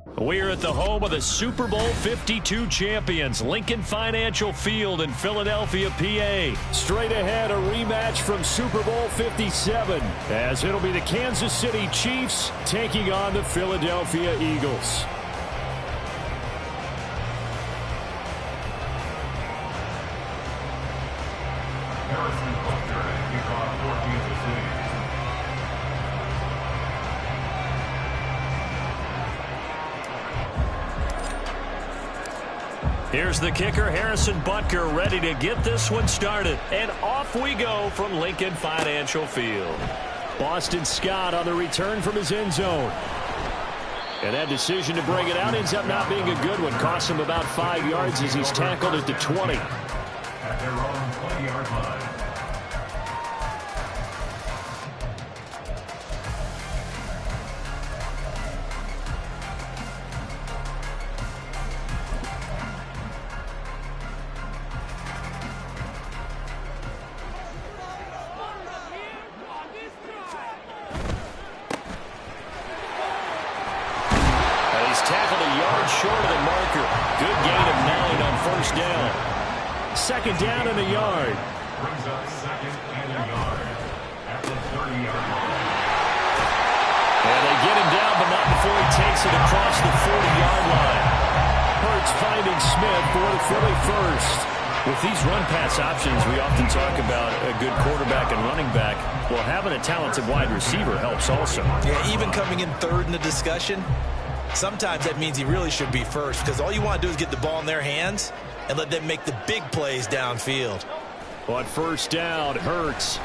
We're at the home of the Super Bowl 52 champions, Lincoln Financial Field in Philadelphia, PA. Straight ahead, a rematch from Super Bowl 57, as it'll be the Kansas City Chiefs taking on the Philadelphia Eagles. Harrison Butker to kick off for Kansas City. Here's the kicker, Harrison Butker, ready to get this one started. And off we go from Lincoln Financial Field. Boston Scott on the return from his end zone. And that decision to bring it out ends up not being a good one. Costs him about 5 yards as he's tackled at the 20. At their own 20-yard line. Tackled a yard short of the marker. Good gain of 9 on first down. Second down and a yard. Brings up second and a yard at the 30-yard line. And they get him down, but not before he takes it across the 40-yard line. Hurts finding Smith for the Philly first. With these run-pass options, we often talk about a good quarterback and running back. Well, having a talented wide receiver helps also. Yeah, even coming in third in the discussion, sometimes that means he really should be first, because all you want to do is get the ball in their hands and let them make the big plays downfield. On first down, Hurts.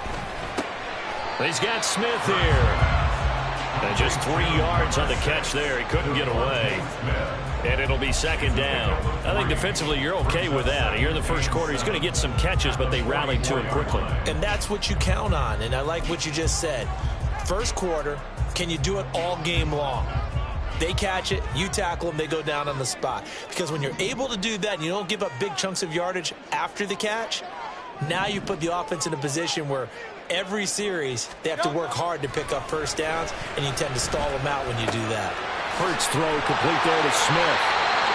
He's got Smith here. And just 3 yards on the catch there. He couldn't get away. And it'll be second down. I think defensively you're okay with that. Here in the first quarter, he's going to get some catches, but they rallied to him quickly. And that's what you count on, and I like what you just said. First quarter, can you do it all game long? They catch it, you tackle them, they go down on the spot. Because when you're able to do that and you don't give up big chunks of yardage after the catch, now you put the offense in a position where every series they have to work hard to pick up first downs, and you tend to stall them out when you do that. Hurts throw complete there to Smith.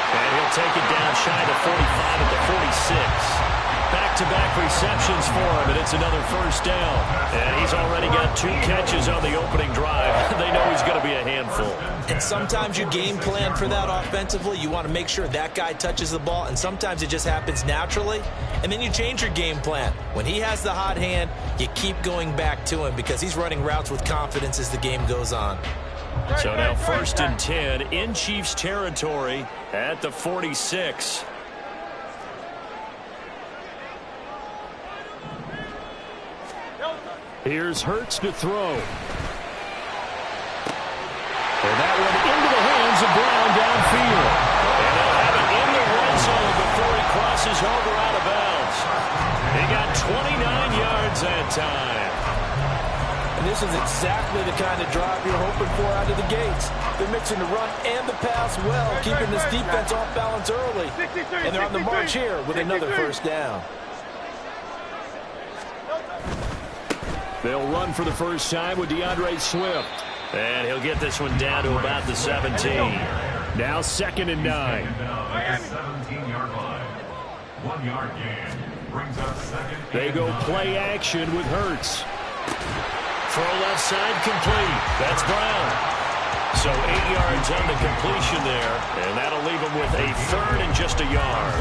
And he'll take it down shy of the 45 at the 46. Back-to-back receptions for him, and it's another first down. And he's already got 2 catches on the opening drive. They know he's going to be a handful. And sometimes you game plan for that offensively. You want to make sure that guy touches the ball, and sometimes it just happens naturally. And then you change your game plan. When he has the hot hand, you keep going back to him because he's running routes with confidence as the game goes on. So now first and 10 in Chiefs territory at the 46. Here's Hurts to throw. And that one into the hands of Brown downfield. And they'll have it in the red zone before he crosses over out of bounds. He got 29 yards that time. And this is exactly the kind of drive you're hoping for out of the gates. They're mixing the run and the pass well, keeping this defense off balance early. And they're on the march here with another first down. They'll run for the first time with DeAndre Swift. And he'll get this one down to about the 17. Now second and 9. At the 17-yard line. 1 yard gain. Brings up second. They go play action with Hurts. Throw left side complete. That's Brown. So 8 yards on the completion there, and that'll leave him with a third and just a yard.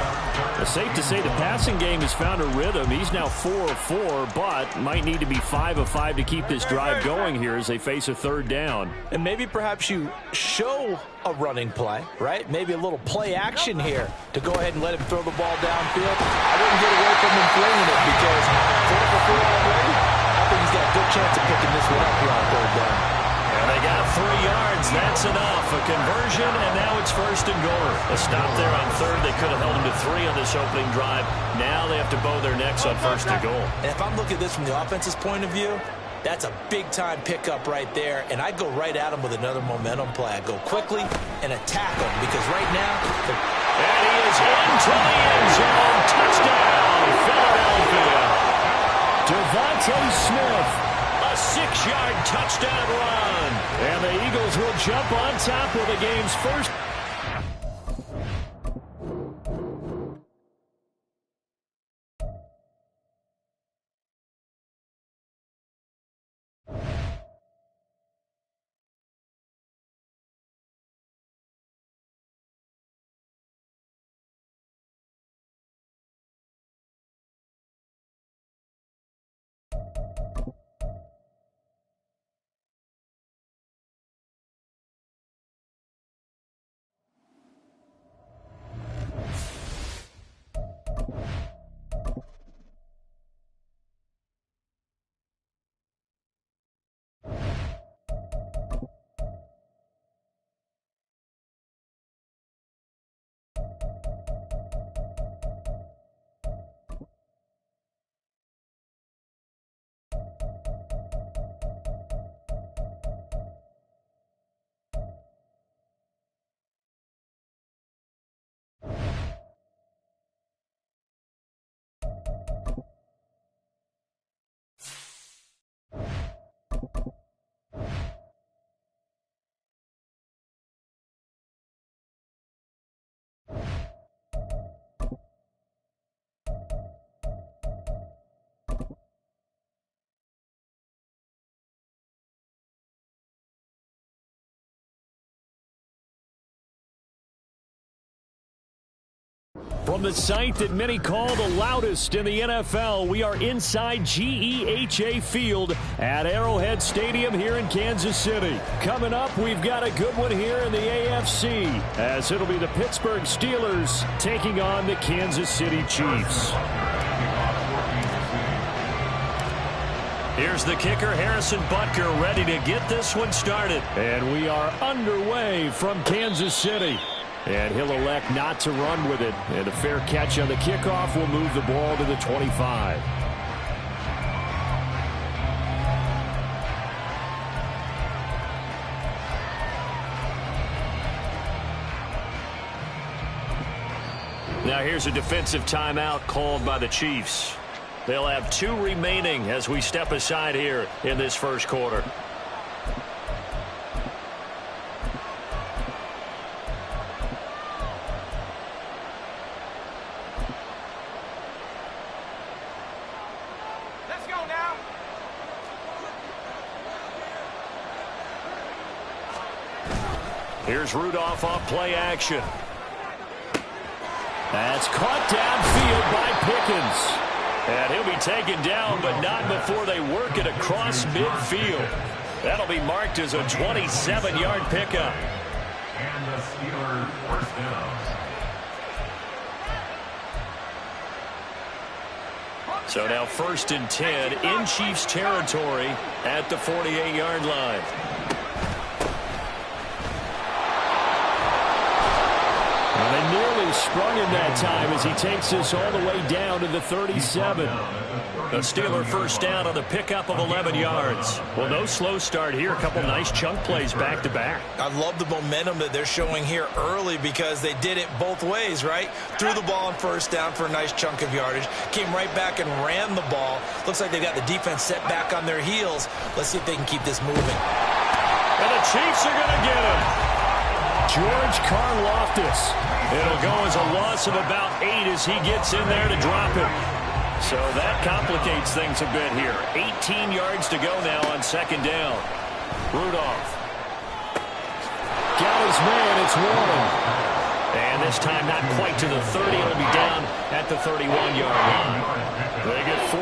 It's safe to say the passing game has found a rhythm. He's now 4 of 4, but might need to be 5 of 5 to keep this drive going here as they face a third down. And maybe perhaps you show a running play, right? Maybe a little play action here to go ahead and let him throw the ball downfield. I wouldn't get away from him flinging it because 4 for 4 already, I think he's got a good chance of picking this one up here on third down. And they got 3 yards. That's enough. A conversion, and now it's first and goal. A stop there on third. They could have held him to 3 on this opening drive. Now they have to bow their necks on first and goal. And if I'm looking at this from the offense's point of view, that's a big-time pickup right there, and I go right at him with another momentum play. I go quickly and attack him because right now... And he is into the end zone. Touchdown, Philadelphia. Devontae Smith, a 6-yard touchdown run. And the Eagles will jump on top with the game's first. From the site that many call the loudest in the NFL, we are inside GEHA Field at Arrowhead Stadium here in Kansas City. Coming up, we've got a good one here in the AFC, as it'll be the Pittsburgh Steelers taking on the Kansas City Chiefs. Here's the kicker, Harrison Butker, ready to get this one started. And we are underway from Kansas City. And he'll elect not to run with it. And a fair catch on the kickoff will move the ball to the 25. Now here's a defensive timeout called by the Chiefs. They'll have 2 remaining as we step aside here in this first quarter. Here's Rudolph off play action. That's caught downfield by Pickens. And he'll be taken down, but not before they work it across midfield. That'll be marked as a 27-yard pickup. And the Steelers first down. So now 1st and 10 in Chiefs territory at the 48-yard line. Well, they nearly sprung him that time as he takes this all the way down to the 37. A Steeler first down on the pickup of 11 yards. Well, no slow start here. A couple nice chunk plays back-to-back. I love the momentum that they're showing here early because they did it both ways, right? Threw the ball on first down for a nice chunk of yardage. Came right back and ran the ball. Looks like they got the defense set back on their heels. Let's see if they can keep this moving. And the Chiefs are going to get him. George Karlaftis. It'll go as a loss of about 8 as he gets in there to drop him. So that complicates things a bit here. 18 yards to go now on 2nd down. Rudolph. Got his man, it's Warren. And this time not quite to the 30. It'll be down at the 31-yard line. They get 14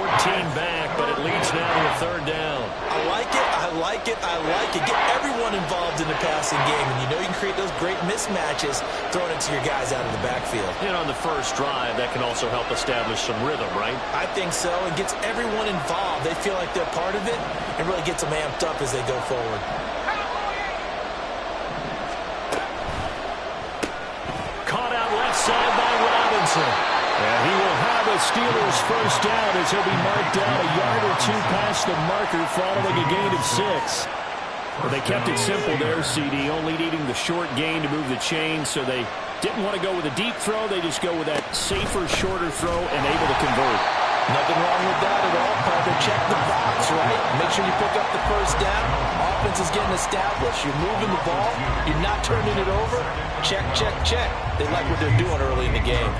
back, but it leads now to a 3rd down. I like it, I like it, I like it. Get everyone involved in the passing game, and you know you can create those great mismatches throwing it to your guys out of the backfield. And on the first drive, that can also help establish some rhythm, right? I think so. It gets everyone involved. They feel like they're part of it, and really gets them amped up as they go forward. Caught out left side by Robinson. And he will have a Steelers first down as he'll be marked down a yard or 2 past the marker following a gain of 6. Well, they kept it simple there, CD, only needing the short gain to move the chain, so they didn't want to go with a deep throw. They just go with that safer, shorter throw and able to convert. Nothing wrong with that at all, Parker. Check the box, right? Make sure you pick up the first down. Offense is getting established. You're moving the ball. You're not turning it over. Check, check, check. They like what they're doing early in the game.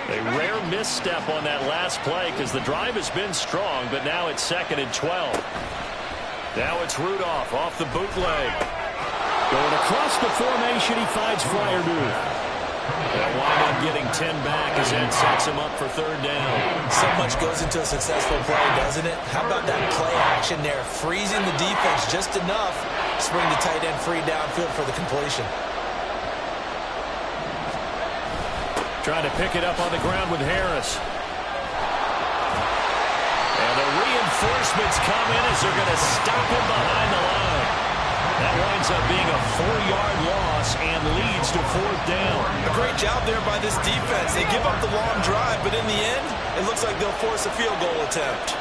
A rare misstep on that last play because the drive has been strong, but now it's 2nd and 12. Now it's Rudolph off the bootleg. Going across the formation, he finds Freiermuth. They'll wind up getting 10 back as that sets him up for 3rd down. So much goes into a successful play, doesn't it? How about that play action there? Freezing the defense just enough to bring the tight end free downfield for the completion. Trying to pick it up on the ground with Harris. And the reinforcements come in as they're going to stop him behind the line. That winds up being a 4-yard loss and leads to 4th down. A great job there by this defense. They give up the long drive, but in the end, it looks like they'll force a field goal attempt.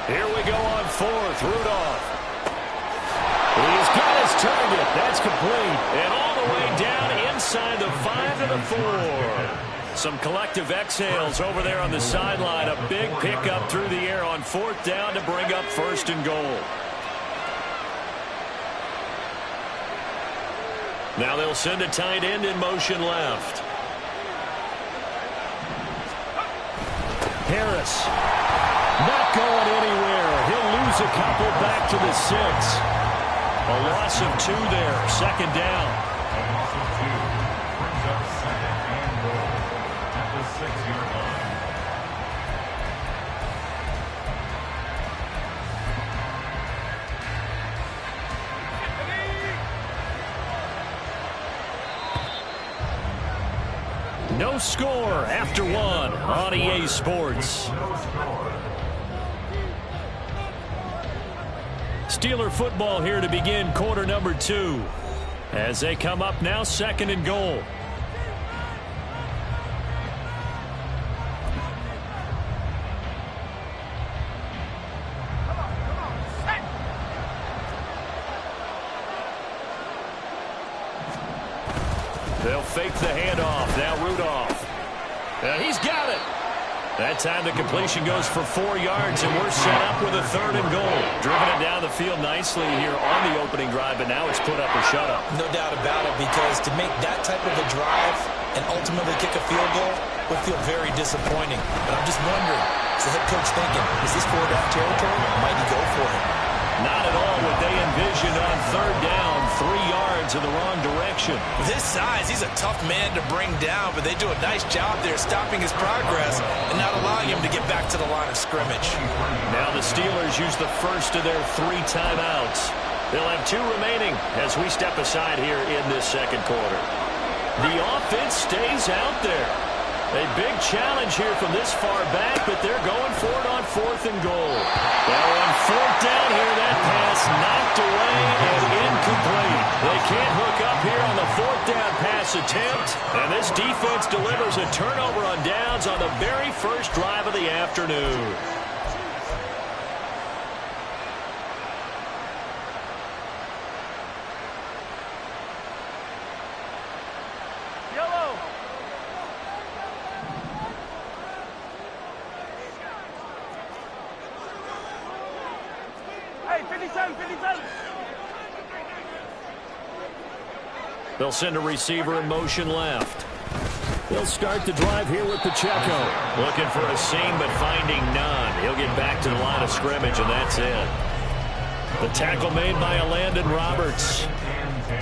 Here we go on 4th. Rudolph. He's got his target. That's complete. And all the way down inside the 5 to the 4. Some collective exhales over there on the sideline. A big pickup through the air on 4th down to bring up 1st and goal. Now they'll send a tight end in motion left. Harris not going anywhere. He'll lose a couple back to the 6. A loss of 2 there. Second down. A loss of 2 brings up second and goal at the 6-yard line. No score after 1 on EA Sports. No score. Steeler football here to begin quarter number 2. As they come up now, second and goal. They'll fake the handoff. Now Rudolph. He's got it. That time the completion goes for 4 yards, and we're set up with a third and goal. Driven it down the field nicely here on the opening drive, but now it's put up or shut up. No doubt about it, because to make that type of a drive and ultimately kick a field goal would feel very disappointing. But I'm just wondering, is the head coach thinking, is this 4-down territory? Might he go for it? Not at all what they envisioned on third down. 3 yards in the wrong direction. With his size, he's a tough man to bring down, but they do a nice job there stopping his progress and not allowing him to get back to the line of scrimmage. Now the Steelers use the first of their 3 timeouts. They'll have 2 remaining as we step aside here in this second quarter. The offense stays out there. A big challenge here from this far back, but they're going for it on 4th and goal. Well, on 4th down here, that pass knocked away and incomplete. They can't hook up here on the 4th down pass attempt, and this defense delivers a turnover on downs on the very first drive of the afternoon. They'll send a receiver in motion left. They'll start the drive here with Pacheco. Looking for a seam, but finding none. He'll get back to the line of scrimmage, and that's it. The tackle made by Landon Roberts.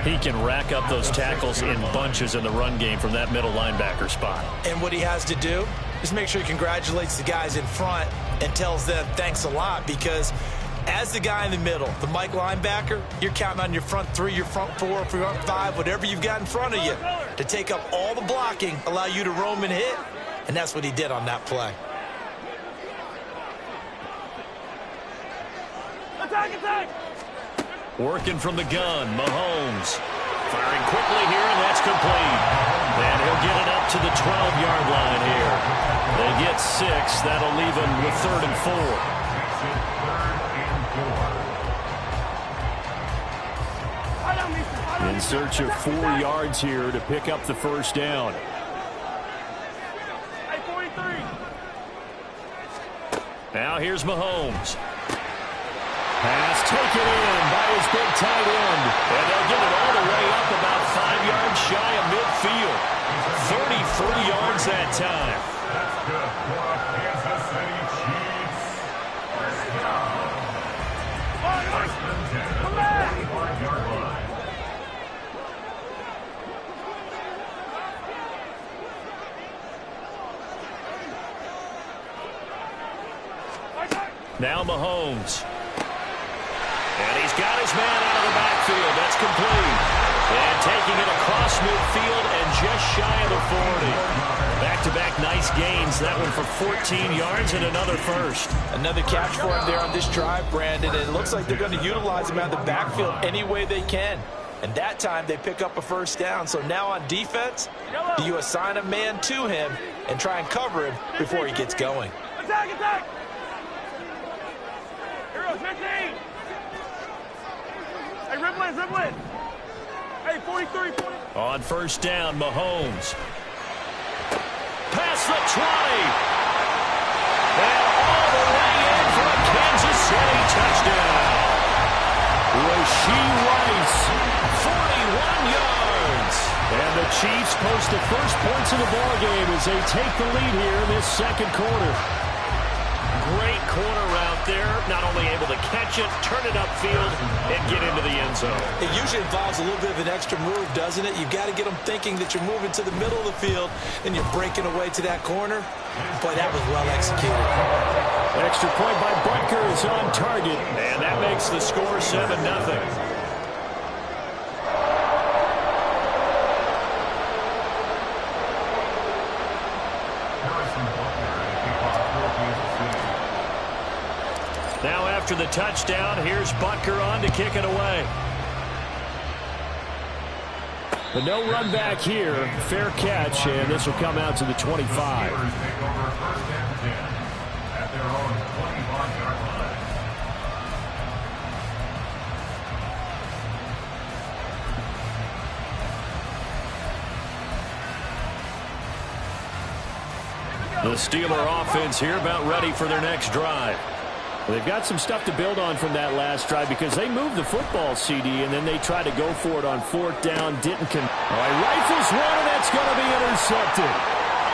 He can rack up those tackles in bunches in the run game from that middle linebacker spot. And what he has to do is make sure he congratulates the guys in front and tells them thanks a lot, because as the guy in the middle, the Mike linebacker, you're counting on your front 3, your front 4, front 5, whatever you've got in front of you to take up all the blocking, allow you to roam and hit, and that's what he did on that play. Attack, attack! Working from the gun, Mahomes. Firing quickly here, and that's complete. And he'll get it up to the 12-yard line here. They get 6. That'll leave him with 3rd and 4. In search of 4 yards here to pick up the first down. Hey, 43. Now here's Mahomes. Pass taken in by his big tight end. And they'll get it all the way up about 5 yards shy of midfield. 33 yards that time. That's good for a Kansas City Chiefs. First down. First and 10 at the 45-yard line. Now Mahomes. And he's got his man out of the backfield. That's complete. And taking it across midfield and just shy of the 40. Back-to-back nice gains. That one for 14 yards and another first. Another catch for him there on this drive, Brandon. And it looks like they're going to utilize him out of the backfield any way they can. And that time they pick up a first down. So now on defense, do you assign a man to him and try and cover him before he gets going? Attack, attack! Heroes, 15! Hey, ribble in! Hey, 43, 40. On first down, Mahomes. Past the 20. And all the way in for a Kansas City touchdown. Rashee Rice, 41 yards. And the Chiefs post the first points of the ballgame as they take the lead here in this second quarter. great corner route there. Not only able to catch it, turn it upfield, and get into the end zone. It usually involves a little bit of an extra move, doesn't it? You've got to get them thinking that you're moving to the middle of the field and you're breaking away to that corner. Boy, that was well executed. Extra point by Butker is on target, and that makes the score 7-0. Now after the touchdown, here's Butker on to kick it away. But no run back here. Fair catch, and this will come out to the 25. The Steeler offense here about ready for their next drive. They've got some stuff to build on from that last drive because they moved the football, CD, and then they tried to go for it on 4th down. Didn't rifles one, and that's going to be intercepted.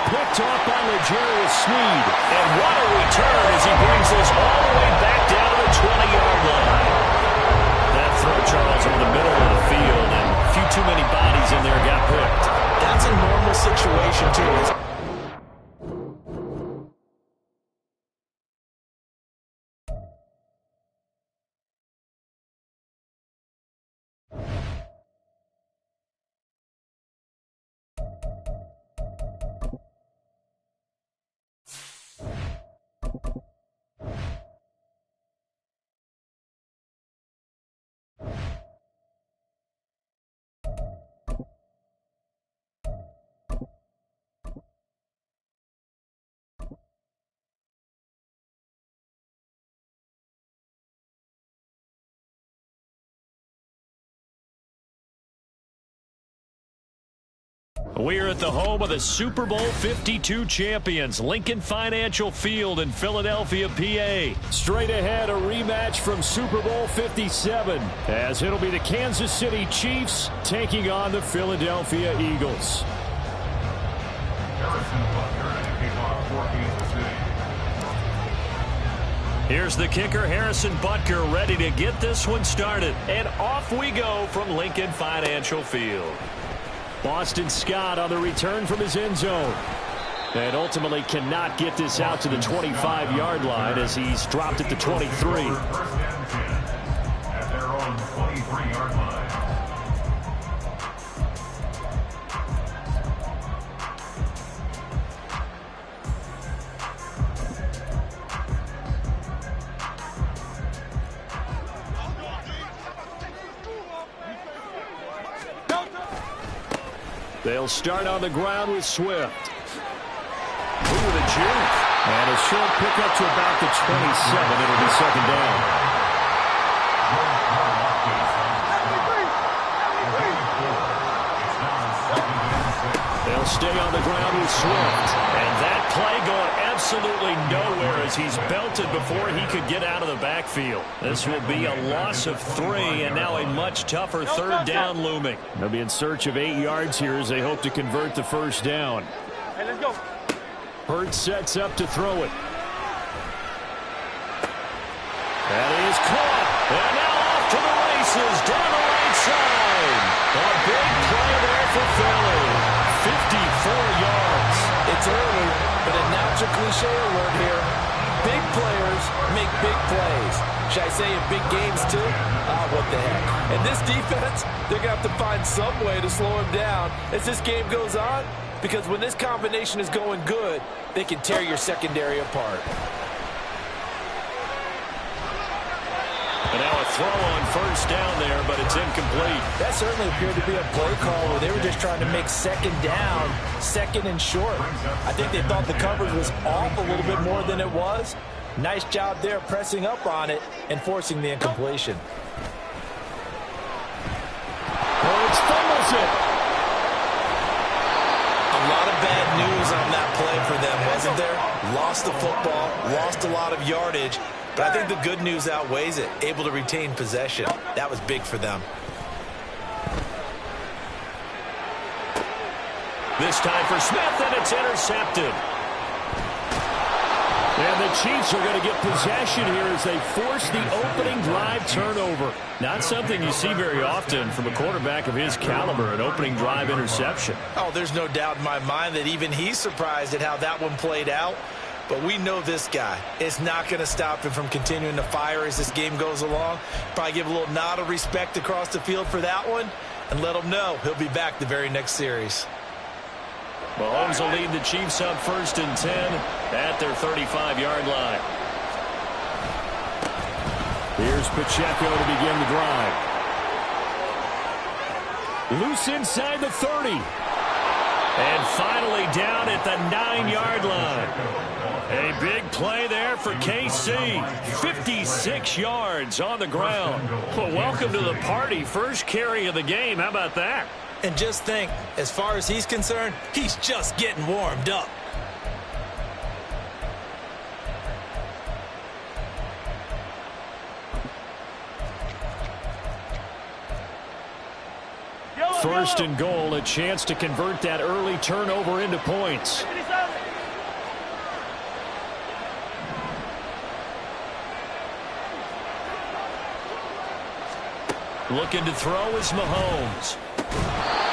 Picked off by L'Jarius Sneed. And what a return as he brings this all the way back down to the 20-yard line. That throw, Charles, over the middle of the field, and a few too many bodies in there got picked. That's a normal situation, too. We're at the home of the Super Bowl 52 champions, Lincoln Financial Field in Philadelphia, PA. Straight ahead, a rematch from Super Bowl 57, as it'll be the Kansas City Chiefs taking on the Philadelphia Eagles. Here's the kicker, Harrison Butker, ready to get this one started. And off we go from Lincoln Financial Field. Boston Scott on the return from his end zone. And ultimately cannot get this out to the 25-yard line as he's dropped at the 23. At their own 23-yard line. They'll start on the ground with Swift. Ooh, the juke. And a short pickup to about the 27. It'll be second down. They'll stay on the ground with Swift. And that play going absolutely nowhere as he's belted before he could get out of the backfield. This will be a loss of 3, and now a much tougher 3rd down looming. They'll be in search of 8 yards here as they hope to convert the first down. Hey, let's go. Hurts sets up to throw it. That is caught. And now off to the races down the right side. A big play there for Philly. 54 yards. It's early, but a natural cliche alert here. Big players make big plays. Should I say in big games too? What the heck. And this defense, they're going to have to find some way to slow him down as this game goes on, because when this combination is going good, they can tear your secondary apart. And now a throw on first down there, but it's incomplete. That certainly appeared to be a play call where they were just trying to make second down, second and short. I think they thought the coverage was off a little bit more than it was. Nice job there pressing up on it and forcing the incompletion. Hurts fumbles it. A lot of bad news on that play for them, wasn't there? Lost the football, lost a lot of yardage. But I think the good news outweighs it. Able to retain possession. That was big for them. This time for Smith, and it's intercepted. And And the Chiefs are going to get possession here as they force the opening drive turnover. Not something you see very often from a quarterback of his caliber, an opening drive interception. Oh, there's no doubt in my mind that even he's surprised at how that one played out. But we know this guy is not going to stop him from continuing to fire as this game goes along. Probably give a little nod of respect across the field for that one and let him know he'll be back the very next series. Mahomes will lead the Chiefs up 1st and 10 at their 35-yard line. Here's Pacheco to begin the drive. Loose inside the 30. And finally down at the 9-yard line. A big play there for KC. 56 yards on the ground. Well, welcome to the party. First carry of the game. How about that? And just think, as far as he's concerned, he's just getting warmed up. First and goal, a chance to convert that early turnover into points. Looking to throw is Mahomes.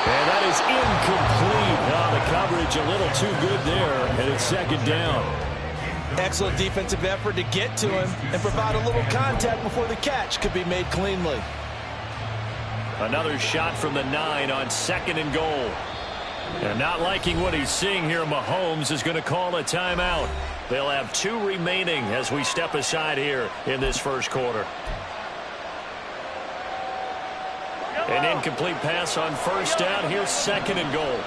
And that is incomplete. Oh, the coverage a little too good there, and it's 2nd down. Excellent defensive effort to get to him and provide a little contact before the catch could be made cleanly. Another shot from the 9 on 2nd and goal. And not liking what he's seeing here, Mahomes is going to call a timeout. They'll have 2 remaining as we step aside here in this first quarter. An incomplete pass on 1st down. Here's 2nd and goal.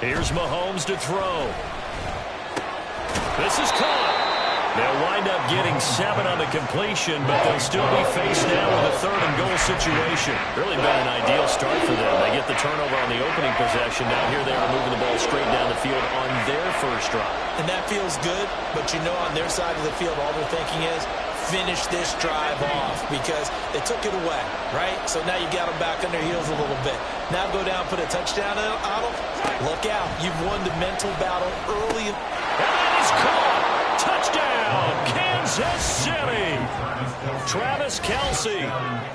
Here's Mahomes to throw. This is caught. They'll wind up getting 7 on the completion, but they'll still be faced now with a 3rd and goal situation. Really been an ideal start for them. They get the turnover on the opening possession. Now here they are moving the ball straight down the field on their first drive. And that feels good, but you know on their side of the field all they're thinking is finish this drive off because they took it away, right? So now you got them back on their heels a little bit. Now go down, put a touchdown on them. Look out. You've won the mental battle early. And that is caught. Touchdown, Kansas City. Travis Kelce,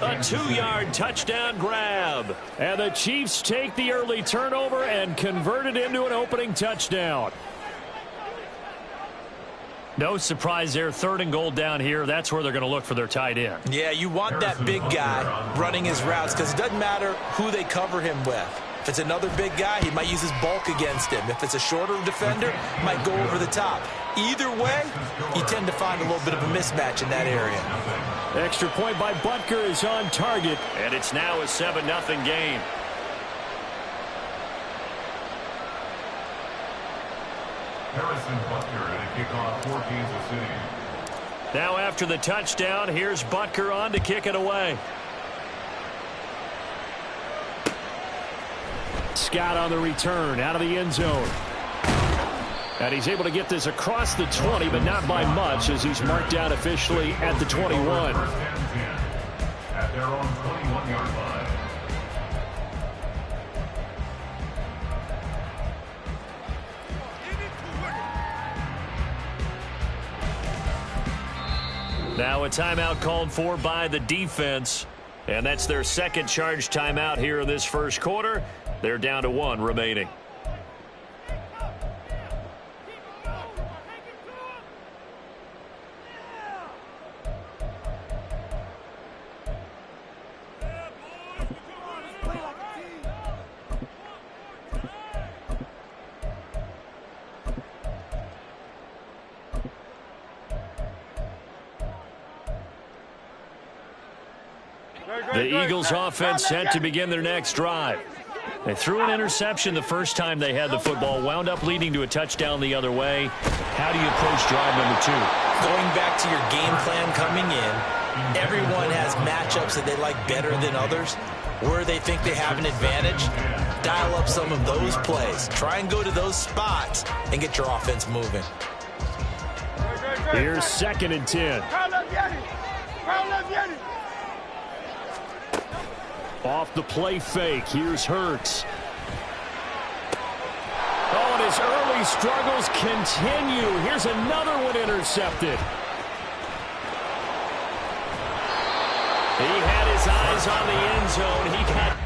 a 2-yard touchdown grab. And the Chiefs take the early turnover and convert it into an opening touchdown. No surprise there, 3rd and goal down here. That's where they're going to look for their tight end. Yeah, you want that big guy running his routes because it doesn't matter who they cover him with. If it's another big guy, he might use his bulk against him. If it's a shorter defender, he might go over the top. Either way, you tend to find a little bit of a mismatch in that area. Extra point by Butker is on target, and it's now a 7-0 game. Harrison Butker and a kickoff for Kansas City. Now after the touchdown, here's Butker on to kick it away. Scott on the return out of the end zone. And he's able to get this across the 20, but not by much as he's marked out officially at the 21. First and 10 at their own 21-yard line. Now a timeout called for by the defense. And that's their 2nd charge timeout here in this first quarter. They're down to 1 remaining. The Eagles offense set to begin their next drive. They threw an interception the first time they had the football, wound up leading to a touchdown the other way. How do you approach drive number 2? Going back to your game plan coming in, everyone has matchups that they like better than others. Where they think they have an advantage, dial up some of those plays. Try and go to those spots and get your offense moving. Here's 2nd and 10. Off the play fake. Here's Hurts. Oh, and his early struggles continue. Here's another one intercepted. He had his eyes on the end zone. He got...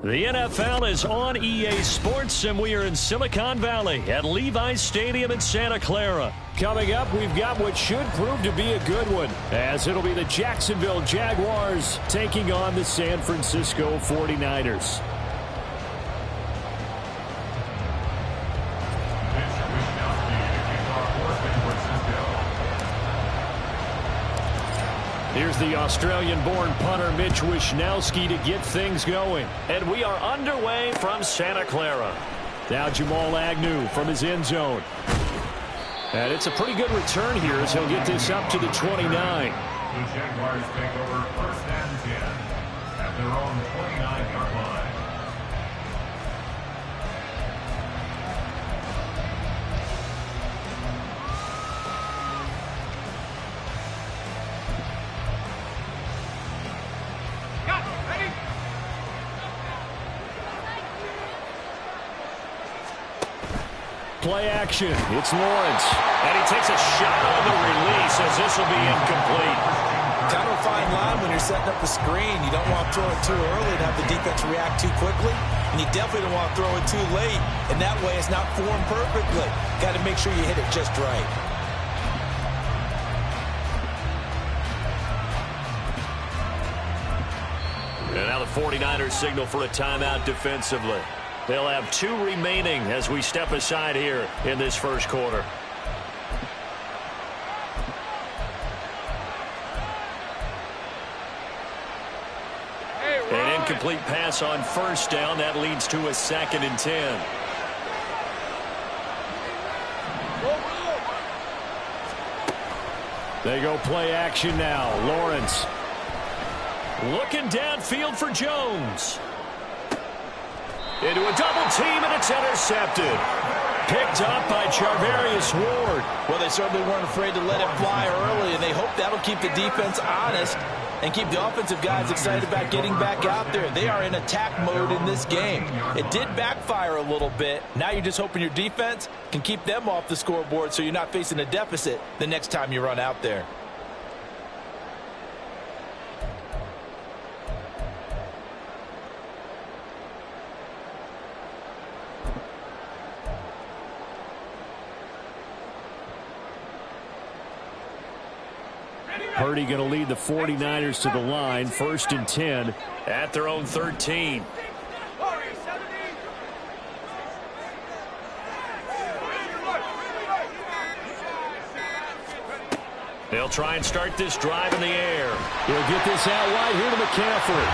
The NFL is on EA Sports, and we are in Silicon Valley at Levi's Stadium in Santa Clara. Coming up, we've got what should prove to be a good one, as it'll be the Jacksonville Jaguars taking on the San Francisco 49ers. Here's the Australian-born punter Mitch Wishnowsky to get things going. And we are underway from Santa Clara. Now Jamal Agnew from his end zone. And it's a pretty good return here as he'll get this up to the 29. The Jaguars take over 1st and 10 at their own 29-yard line. Play action. It's Lawrence. And he takes a shot on the release as this will be incomplete. Kind of a fine line when you're setting up a screen. You don't want to throw it too early and have the defense react too quickly. And you definitely don't want to throw it too late. And that way it's not formed perfectly. Got to make sure you hit it just right. And now the 49ers signal for a timeout defensively. They'll have 2 remaining as we step aside here in this first quarter. An incomplete pass on 1st down. That leads to a 2nd and 10. They go play action now. Lawrence looking downfield for Jones. Into a double team, and it's intercepted. Picked up by Charvarius Ward. Well, they certainly weren't afraid to let it fly early, and they hope that'll keep the defense honest and keep the offensive guys excited about getting back out there. They are in attack mode in this game. It did backfire a little bit. Now you're just hoping your defense can keep them off the scoreboard so you're not facing a deficit the next time you run out there. Purdy going to lead the 49ers to the line. 1st and 10 at their own 13. They'll try and start this drive in the air. He'll get this out wide here to McCaffrey.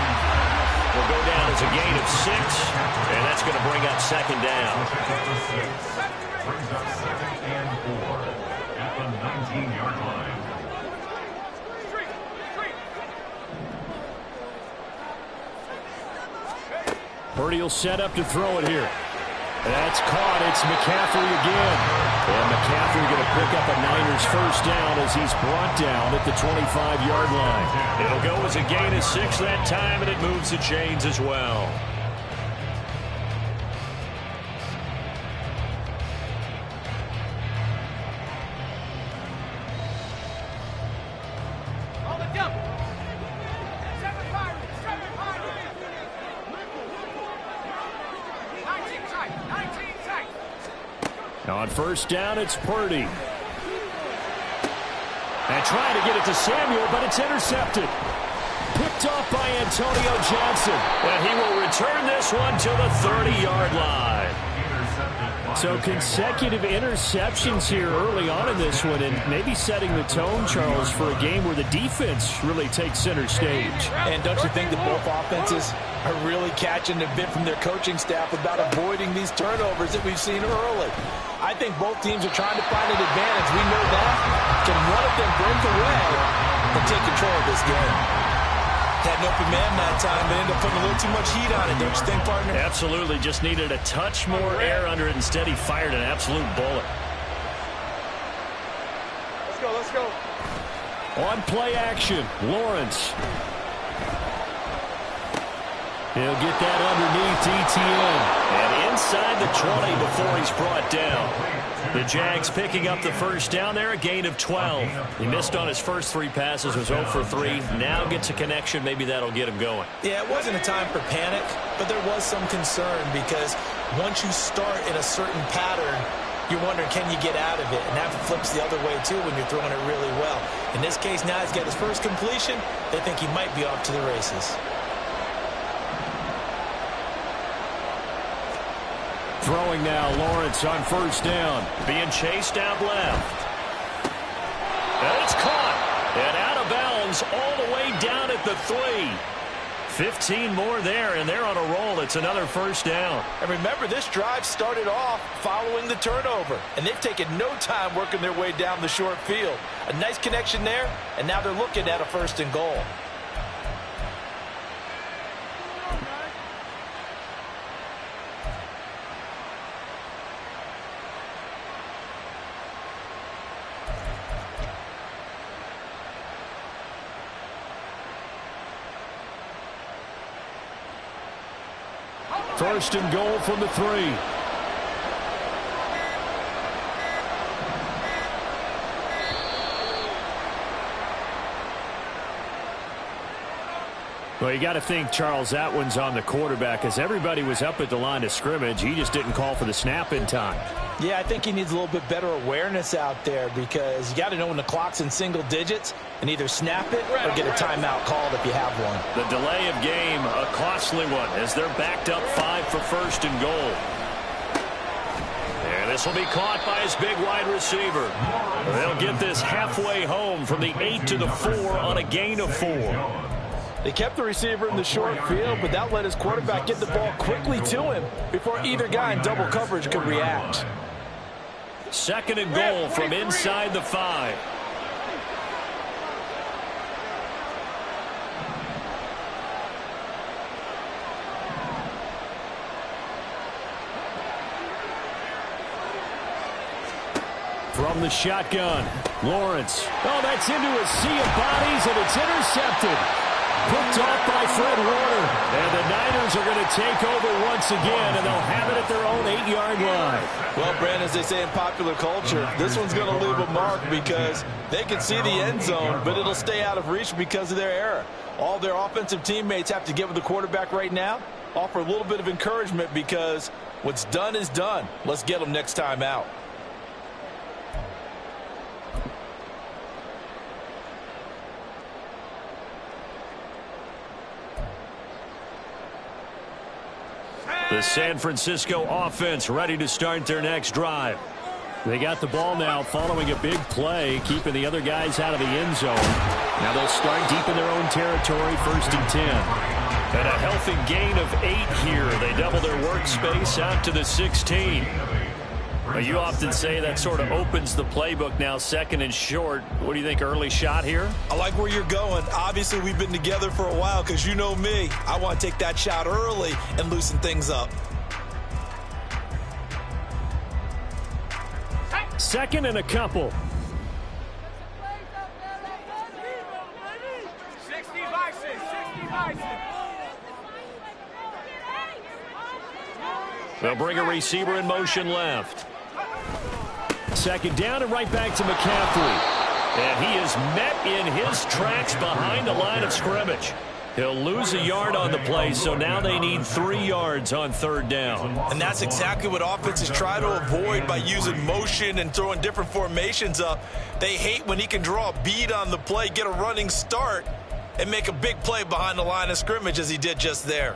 Will go down as a gain of 6, and that's going to bring up 2nd down. Brings up 2nd and 4 at the 19-yard line. Purdy will set up to throw it here. That's caught. It's McCaffrey again. And McCaffrey going to pick up a Niners 1st down as he's brought down at the 25-yard line. It'll go as a gain of 6 that time, and it moves the chains as well. On 1st down, it's Purdy. And trying to get it to Samuel, but it's intercepted. Picked Picked off by Antonio Johnson. And he will return this one to the 30-yard line. So consecutive interceptions here early on in this one, and maybe setting the tone, Charles, for a game where the defense really takes center stage. And don't you think that both offenses are really catching a bit from their coaching staff about avoiding these turnovers that we've seen early? I think both teams are trying to find an advantage. We know that. Can one of them break away and take control of this game? Had an open man that time, but ended up putting a little too much heat on it, don't you think, partner? Absolutely. Just needed a touch more air under it. Instead, he fired an absolute bullet. Let's go, let's go. On play action, Lawrence. He'll get that underneath ETN. And inside the 20 before he's brought down. The Jags picking up the first down there, a gain of 12. He missed on his first 3 passes, was 0 for 3. Now gets a connection. Maybe that'll get him going. Yeah, it wasn't a time for panic, but there was some concern because once you start in a certain pattern, you're wondering, can you get out of it? And that flips the other way, too, when you're throwing it really well. In this case, now he's got his first completion. They think he might be off to the races. Throwing now, Lawrence on first down. Being chased out left. And it's caught. And out of bounds all the way down at the 3. 15 more there, and they're on a roll. It's another first down. And remember, this drive started off following the turnover. And they've taken no time working their way down the short field. A nice connection there, and now they're looking at a 1st and goal. First and goal from the 3. Well, you got to think, Charles, that one's on the quarterback as everybody was up at the line of scrimmage. He just didn't call for the snap in time. Yeah, I think he needs a little bit better awareness out there because you got to know when the clock's in single digits and either snap it or get a timeout called if you have one. The delay of game, a costly one as they're backed up 5 for first and goal. And this will be caught by his big wide receiver. They'll get this halfway home from the 8 to the 4 on a gain of 4. They kept the receiver in the short field, but that let his quarterback get the ball quickly to him before either guy in double coverage could react. Second and goal from inside the 5. From the shotgun, Lawrence. Oh, that's into a sea of bodies, and it's intercepted. Picked off by Fred Warner. And the Niners are going to take over once again, and they'll have it at their own 8-yard line. Well, Brandon, as they say in popular culture, this one's going to leave a mark because they can see the end zone, but it'll stay out of reach because of their error. All their offensive teammates have to get with the quarterback right now, offer a little bit of encouragement because what's done is done. Let's get them next time out. The San Francisco offense ready to start their next drive. They got the ball now following a big play, keeping the other guys out of the end zone. Now they'll start deep in their own territory, 1st and 10. And a healthy gain of 8 here. They double their workspace out to the 16. Well, you often say that sort of opens the playbook now, 2nd and short. What do you think, early shot here? I like where you're going. Obviously, we've been together for a while because you know me. I want to take that shot early and loosen things up. 2nd and a couple. 60 Bison. They'll bring a receiver in motion left. 2nd down and right back to McCaffrey. And he is met in his tracks behind the line of scrimmage. He'll lose a yard on the play, so now they need 3 yards on 3rd down. And that's exactly what offenses try to avoid by using motion and throwing different formations up. They hate when he can draw a bead on the play, get a running start, and make a big play behind the line of scrimmage as he did just there.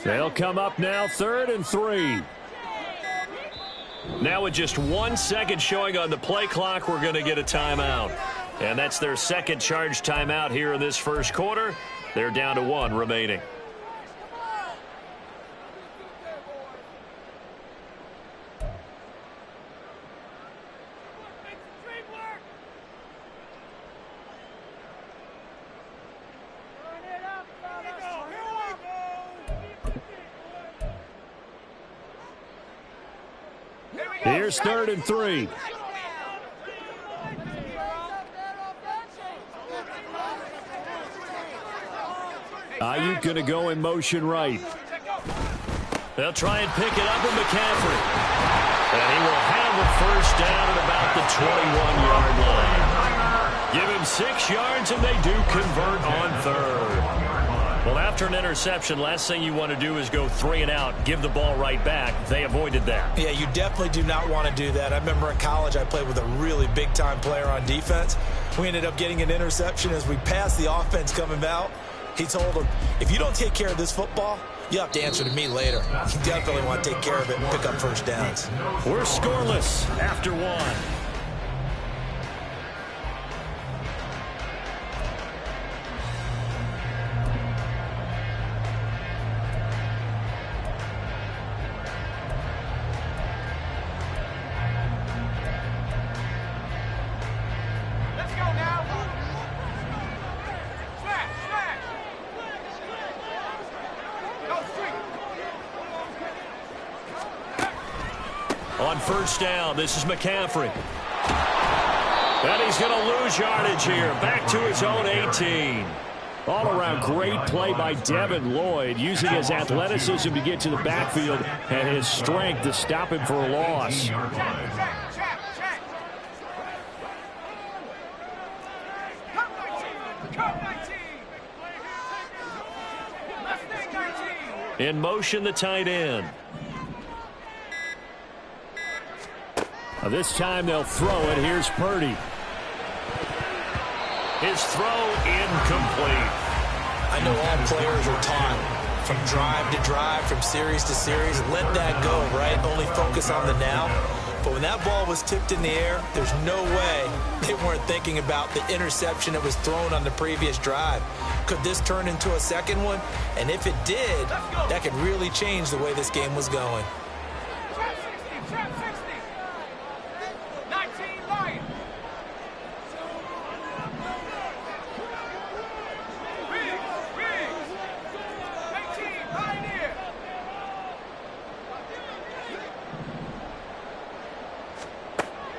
They'll come up now, 3rd and 3. Now with just 1 second showing on the play clock, we're going to get a timeout. And that's their second charge timeout here in this first quarter. They're down to 1 remaining. Here's 3rd and 3. Ayuk going to go in motion right. They'll try and pick it up with McCaffrey. And he will have a first down at about the 21-yard line. Give him 6 yards, and they do convert on 3rd. Well, after an interception, last thing you want to do is go 3 and out, give the ball right back. They avoided that. Yeah, you definitely do not want to do that. I remember in college I played with a really big-time player on defense. We ended up getting an interception as we passed the offense coming out. He told him, if you don't take care of this football, you have to answer to me later. You definitely want to take care of it and pick up first downs. We're scoreless after 1. On first down, this is McCaffrey. And he's going to lose yardage here. Back to his own 18. All-around great play by Devin Lloyd, using his athleticism to get to the backfield and his strength to stop him for a loss. In motion, the tight end. This time they'll throw it. Here's Purdy. His throw incomplete. I know all players are taught from drive to drive, from series to series. Let that go, right? Only focus on the now. But when that ball was tipped in the air, there's no way they weren't thinking about the interception that was thrown on the previous drive. Could this turn into a second one? And if it did, that could really change the way this game was going.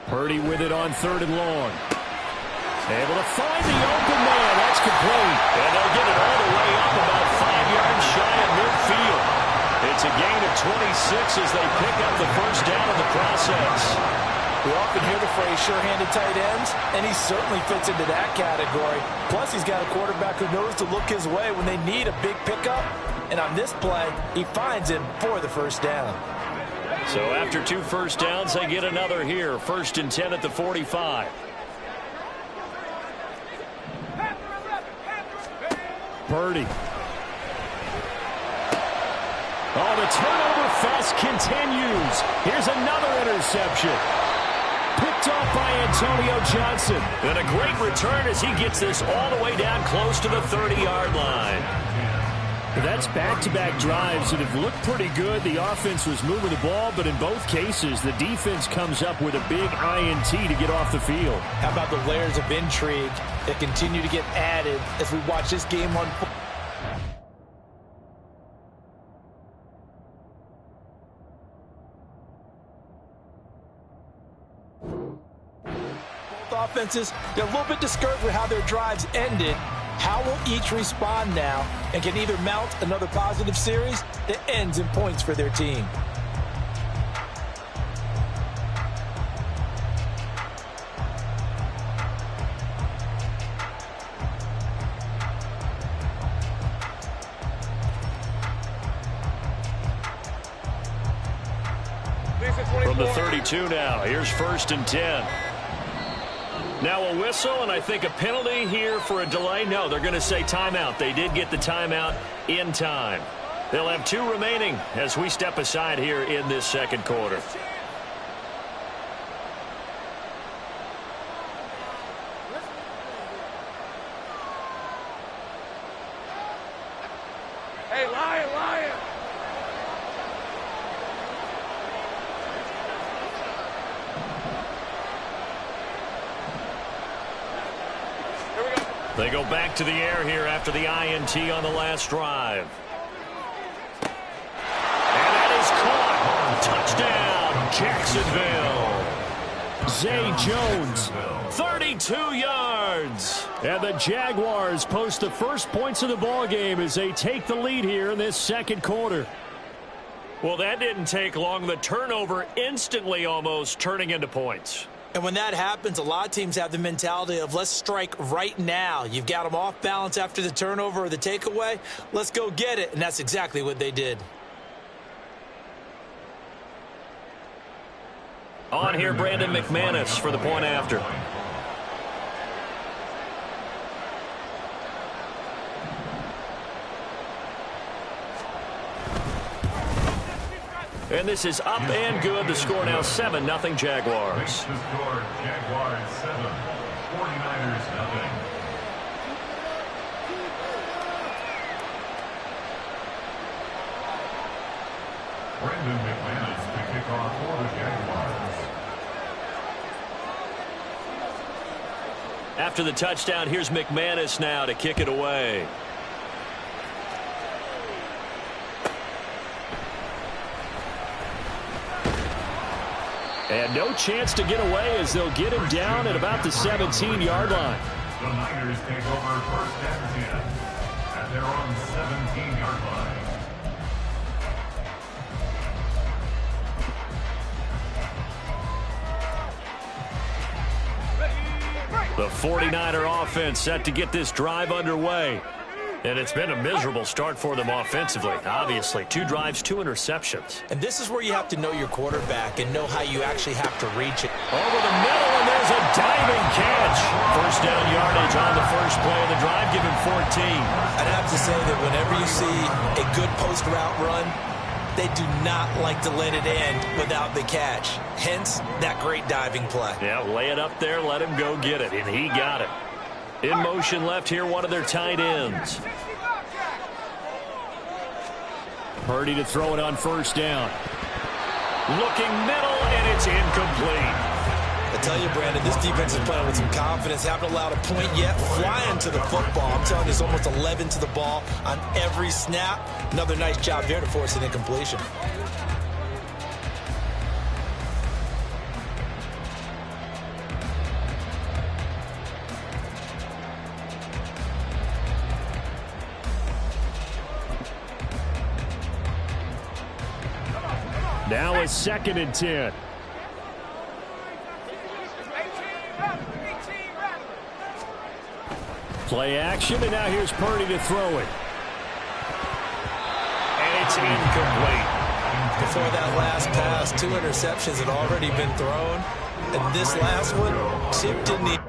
Purdy with it on 3rd and long. Able to find the open man. That's complete. And they'll get it all the way up about 5 yards shy of midfield. It's a gain of 26 as they pick up the first down in the process. We often hear the phrase sure-handed tight ends, and he certainly fits into that category. Plus, he's got a quarterback who knows to look his way when they need a big pickup. And on this play, he finds him for the first down. So after 2 first downs, they get another here. 1st and 10 at the 45. Purdy. Oh, the turnover fest continues. Here's another interception. Picked off by Antonio Johnson. And a great return as he gets this all the way down close to the 30-yard line. That's back-to-back drives that have looked pretty good. The offense was moving the ball, but in both cases, the defense comes up with a big INT to get off the field. How about the layers of intrigue that continue to get added as we watch this game unfold? Both offenses, they're a little bit discouraged with how their drives ended. How will each respond now and can either mount another positive series that ends in points for their team? From the 32 now, here's 1st and 10. Now a whistle, and I think a penalty here for a delay. No, they're going to say timeout. They did get the timeout in time. They'll have 2 remaining as we step aside here in this second quarter. Hey, Lion, Lion. Here we go. They go back to the air here after the INT on the last drive. And that is caught. Touchdown, Jacksonville. Zay Jones, 32 yards. And the Jaguars post the first points of the ballgame as they take the lead here in this second quarter. Well, that didn't take long. The turnover instantly almost turning into points. And when that happens, a lot of teams have the mentality of let's strike right now. You've got them off balance after the turnover or the takeaway. Let's go get it. And that's exactly what they did. On here, Brandon McManus for the point after. And this is up and good. The score now 7-0 Jaguars. The score, Jaguars 7, 49ers 0. Brandon McManus to kick off for the Jaguars. After the touchdown, here's McManus now to kick it away. And no chance to get away as they'll get him down at about the 17-yard line. The Niners take over 1st and 10 at their own 17-yard line. The 49er offense set to get this drive underway. And it's been a miserable start for them offensively. Obviously, 2 drives, 2 interceptions. And this is where you have to know your quarterback and know how you actually have to reach it. Over the middle, and there's a diving catch. First down yardage on the first play of the drive, give him 14. I'd have to say that whenever you see a good post route run, they do not like to let it end without the catch. Hence, that great diving play. Yeah, lay it up there, let him go get it, and he got it. In motion left here, one of their tight ends. Purdy to throw it on first down. Looking middle, and it's incomplete. I tell you, Brandon, this defense is playing with some confidence. Haven't allowed a point yet. Flying to the football. I'm telling you, it's almost 11 to the ball on every snap. Another nice job there to force an incompletion. Now a 2nd and 10. Play action, and now here's Purdy to throw it. And it's incomplete. Before that last pass, 2 interceptions had already been thrown. And this last one, Chip didn't even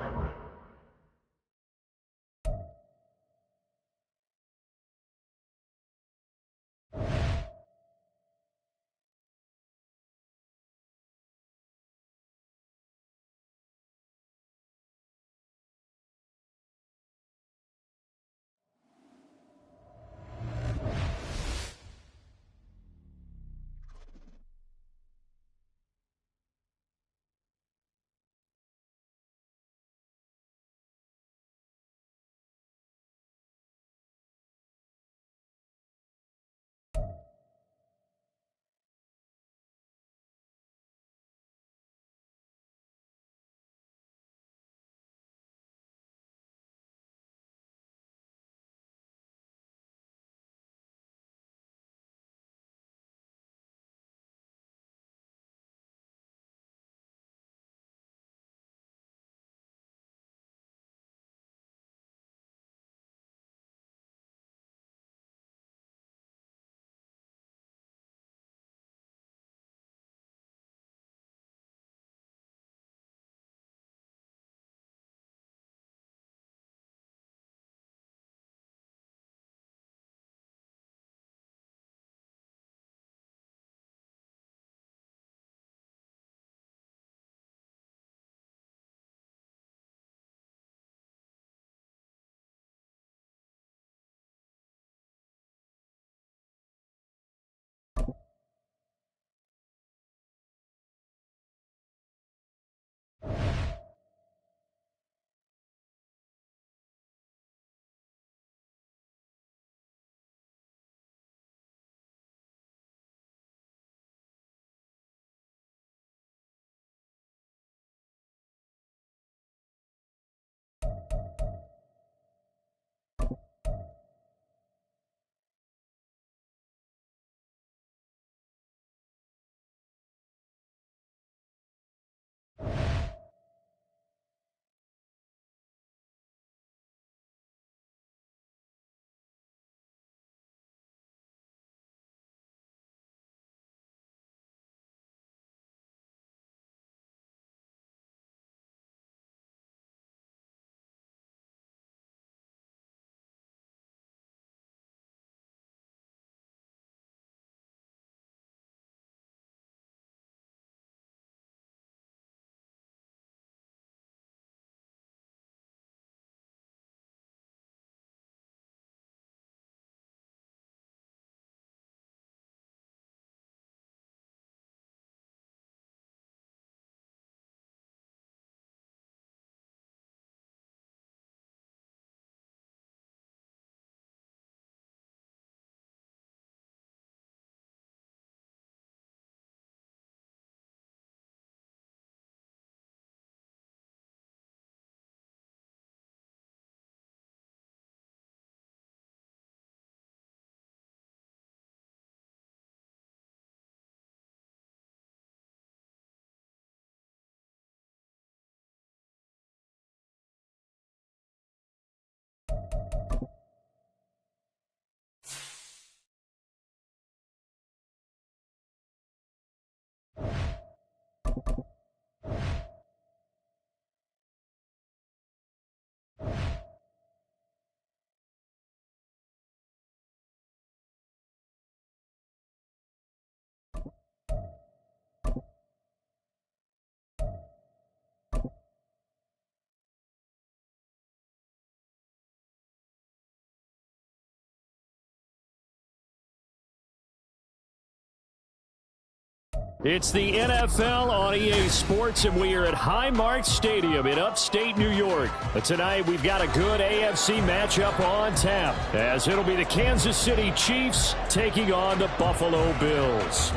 It's the NFL on EA Sports, and we are at Highmark Stadium in upstate New York. But tonight, we've got a good AFC matchup on tap, as it'll be the Kansas City Chiefs taking on the Buffalo Bills.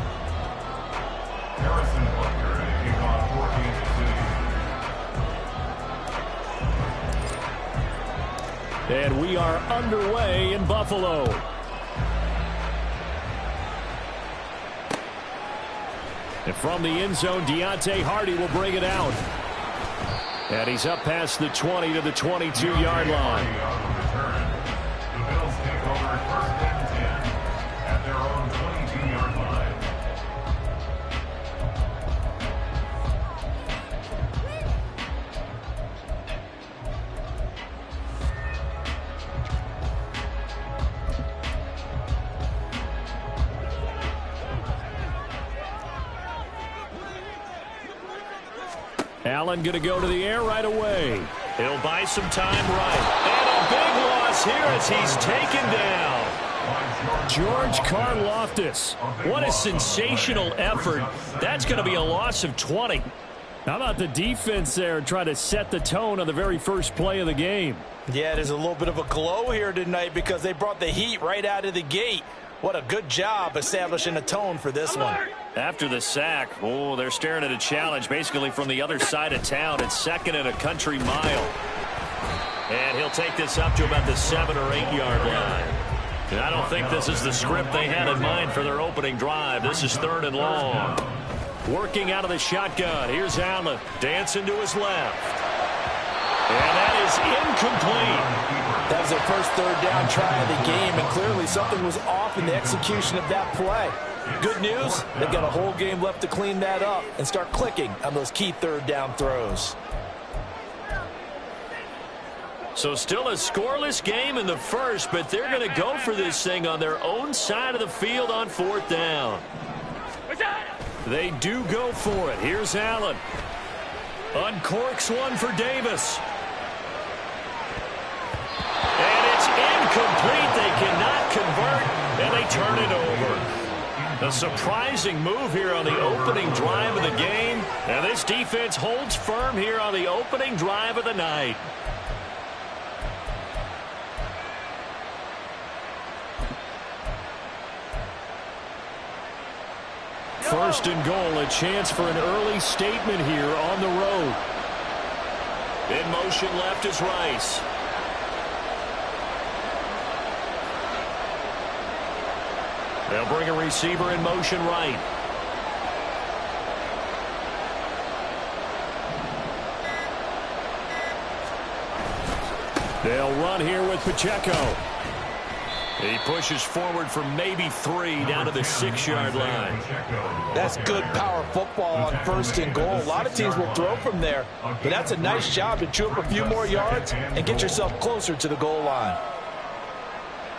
Harrison Butker to kick off for Kansas City. And we are underway in Buffalo. And from the end zone, Deontay Hardy will bring it out. And he's up past the 20 to the 22-yard line. The Bills take over first and 10 at their own 22-yard line. Allen going to go to the air right away. He'll buy some time right. And a big loss here as he's taken down. George Karlaftis. What a sensational effort. That's going to be a loss of 20. How about the defense there trying to set the tone on the very first play of the game? Yeah, there's a little bit of a glow here tonight because they brought the heat right out of the gate. What a good job establishing a tone for this one. After the sack, oh, they're staring at a challenge basically from the other side of town. It's second and a country mile. And he'll take this up to about the 7 or 8 yard line. And I don't think this is the script they had in mind for their opening drive. This is 3rd and long. Working out of the shotgun. Here's Allen dancing to his left. And that is incomplete. That was their first 3rd down try of the game, and clearly something was off in the execution of that play. Good news, they've got a whole game left to clean that up and start clicking on those key 3rd down throws. So still a scoreless game in the first, but they're going to go for this thing on their own side of the field on 4th down. They do go for it. Here's Allen. Uncorks one for Davis. And it's incomplete. They cannot convert, and they turn it over. A surprising move here on the opening drive of the game. And this defense holds firm here on the opening drive of the night. First and goal, a chance for an early statement here on the road. In motion left is Rice. They'll bring a receiver in motion right. They'll run here with Pacheco. He pushes forward for maybe 3 down to the 6-yard line. That's good power football on 1st and goal. A lot of teams will throw from there, but that's a nice job to chew up a few more yards and get yourself closer to the goal line.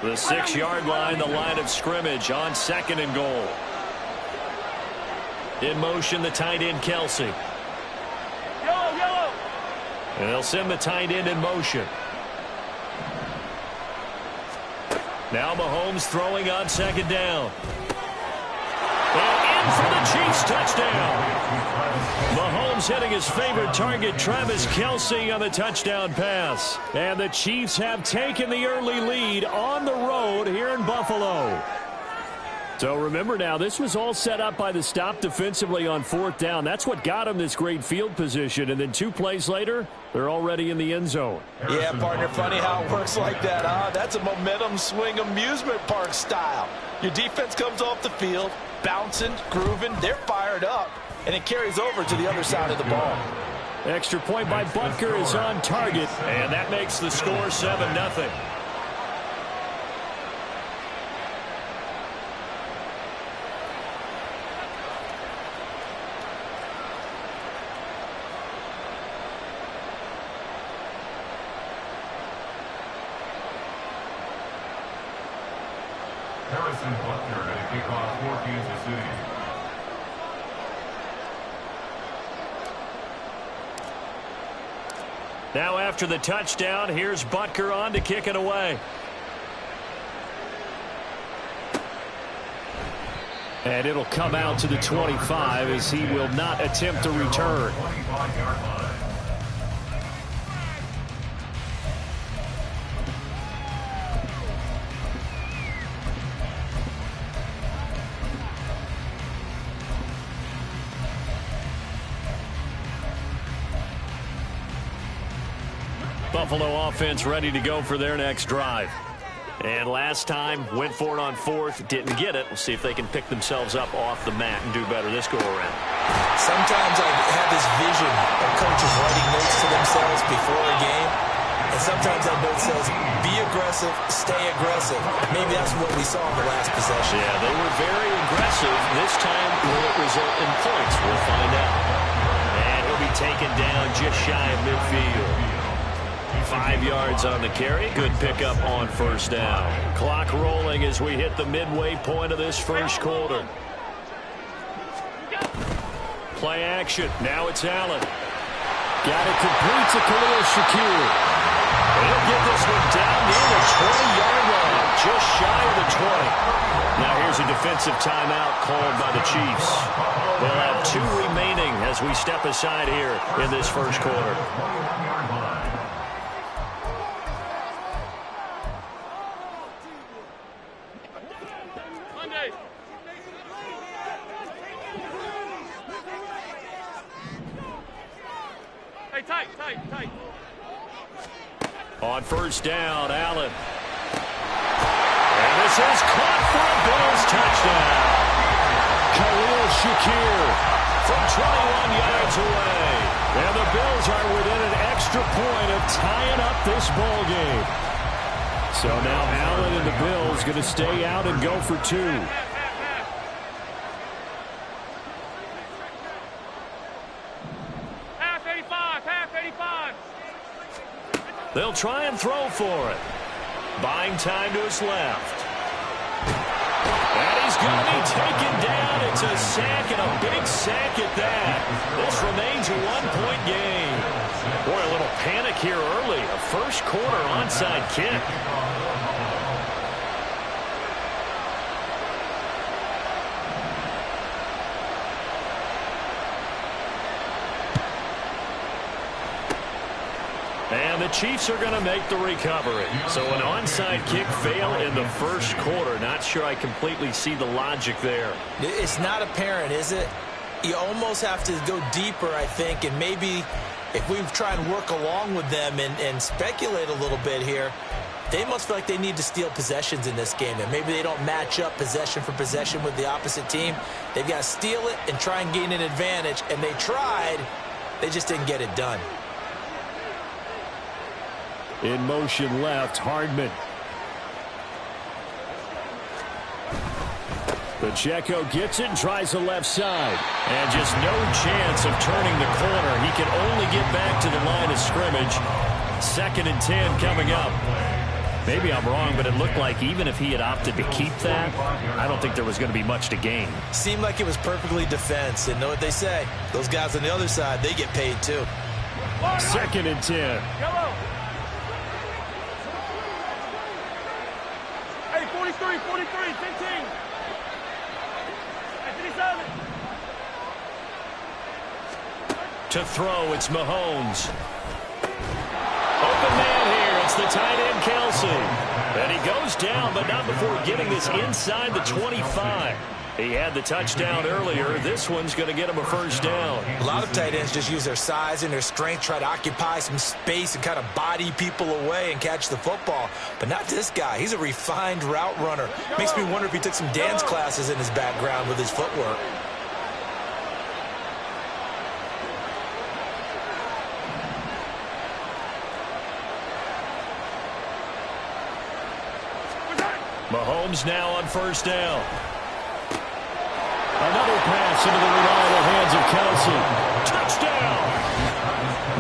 The 6-yard line, the line of scrimmage on 2nd and goal. In motion, the tight end, Kelsey. Yellow. And they'll send the tight end in motion. Now Mahomes throwing on 2nd down. And in for the Chiefs touchdown. Mahomes hitting his favorite target, Travis Kelce, on the touchdown pass. And the Chiefs have taken the early lead on the road here in Buffalo. So remember now, this was all set up by the stop defensively on 4th down. That's what got them this great field position. And then 2 plays later, they're already in the end zone. Yeah, partner, funny how it works like that, huh? That's a momentum swing amusement park style. Your defense comes off the field, bouncing, grooving, they're fired up, and it carries over to the other side of the ball. Extra point by Butker is on target, and that makes the score 7-0. Harrison Butker to kick off for Kansas City. Now after the touchdown, here's Butker on to kick it away. And it'll come out to the 25 as he will not attempt to return. Buffalo offense ready to go for their next drive. And last time, went for it on fourth, didn't get it. We'll see if they can pick themselves up off the mat and do better this go-around. Sometimes I have this vision of coaches writing notes to themselves before a game. And sometimes that note says, be aggressive, stay aggressive. Maybe that's what we saw in the last possession. Yeah, they were very aggressive. This time, will it result in points? We'll find out. And he'll be taken down just shy of midfield. 5 yards on the carry. Good pickup on first down. Clock rolling as we hit the midway point of this first quarter. Play action. Now it's Allen. Got it complete to Khalil Shakir. He'll get this one down near the 20-yard line. Just shy of the 20. Now here's a defensive timeout called by the Chiefs. They'll have 2 remaining as we step aside here in this first quarter. Tight. On first down, Allen. And this is caught for a Bills touchdown. Khalil Shakir from 21 yards away. And the Bills are within an extra point of tying up this ball game. So now Allen and the Bills going to stay out and go for 2. They'll try and throw for it. Buying time to his left. And he's going to be taken down. It's a sack, and a big sack at that. This remains a 1-point game. Boy, a little panic here early. A first quarter onside kick. And the Chiefs are going to make the recovery. So an onside kick fail in the first quarter. Not sure I completely see the logic there. It's not apparent, is it? You almost have to go deeper, I think, and maybe if we try and work along with them and speculate a little bit here, they must feel like they need to steal possessions in this game, and maybe they don't match up possession for possession with the opposite team. They've got to steal it and try and gain an advantage, and they tried. They just didn't get it done. In motion left, Hardman. Pacheco gets it and tries the left side. And just no chance of turning the corner. He can only get back to the line of scrimmage. 2nd and 10 coming up. Maybe I'm wrong, but it looked like even if he had opted to keep that, I don't think there was going to be much to gain. Seemed like it was perfectly defense. And know what they say? Those guys on the other side, they get paid too. 2nd and 10. Hey, 43, 15. To throw, it's Mahomes. Open man here, it's the tight end Kelsey. And he goes down, but not before getting this inside the 25. He had the touchdown earlier. This one's going to get him a first down. A lot of tight ends just use their size and their strength, try to occupy some space and kind of body people away and catch the football. But not this guy. He's a refined route runner. Makes me wonder if he took some dance classes in his background with his footwork. Mahomes now on first down. Another pass into the reliable hands of Kelsey. Touchdown!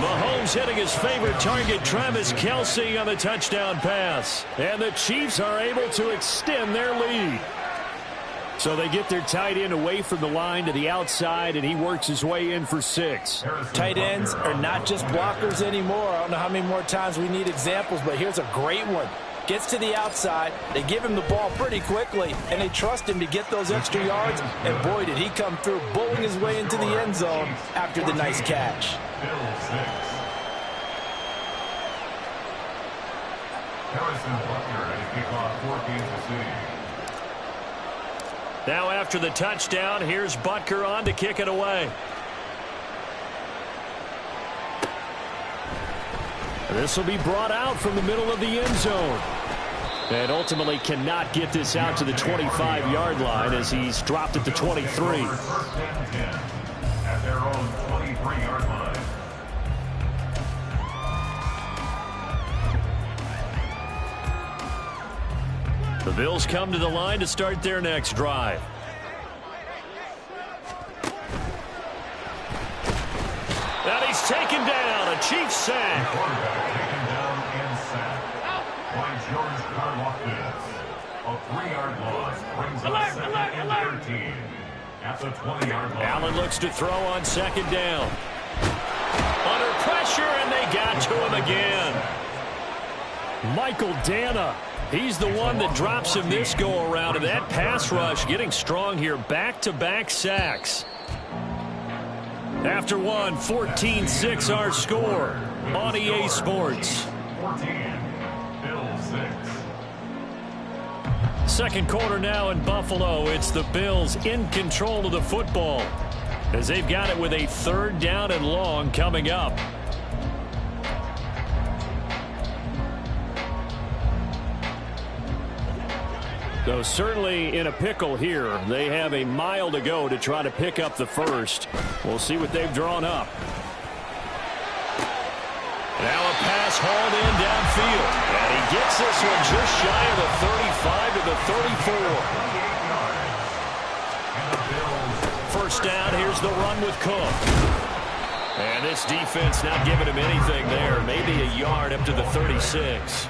Mahomes hitting his favorite target, Travis Kelsey, on the touchdown pass. And the Chiefs are able to extend their lead. So they get their tight end away from the line to the outside, and he works his way in for 6. Tight ends are not just blockers anymore. I don't know how many more times we need examples, but here's a great one. Gets to the outside, they give him the ball pretty quickly, and they trust him to get those extra yards, and boy, did he come through, bowling his way into the end zone after the nice catch. Harrison Butker at kickoff for Kansas City. Now after the touchdown, here's Butker on to kick it away. This will be brought out from the middle of the end zone. And ultimately cannot get this out to the 25-yard line as he's dropped at the 23. At their own 23-yard line. The Bills come to the line to start their next drive. And he's taken down. A Chiefs sack. Quarterback taken down and sacked by George Karlaftis. A 3-yard loss brings up 2nd and 13 at the 20-yard line. Allen looks to throw on 2nd down. Under pressure, and they got to him again. Michael Dana. He's the one that drops him this go-around, and that pass rush getting strong here. Back-to-back sacks. After one, 14-6 our score on EA Sports. 14, Bills 6. Second quarter now in Buffalo. It's the Bills in control of the football as they've got it with a 3rd down and long coming up. So certainly in a pickle here. They have a mile to go to try to pick up the first. We'll see what they've drawn up. Now a pass hauled in downfield. And he gets this one just shy of the 35 to the 34. First down, here's the run with Cook. And this defense not giving him anything there. Maybe a yard up to the 36.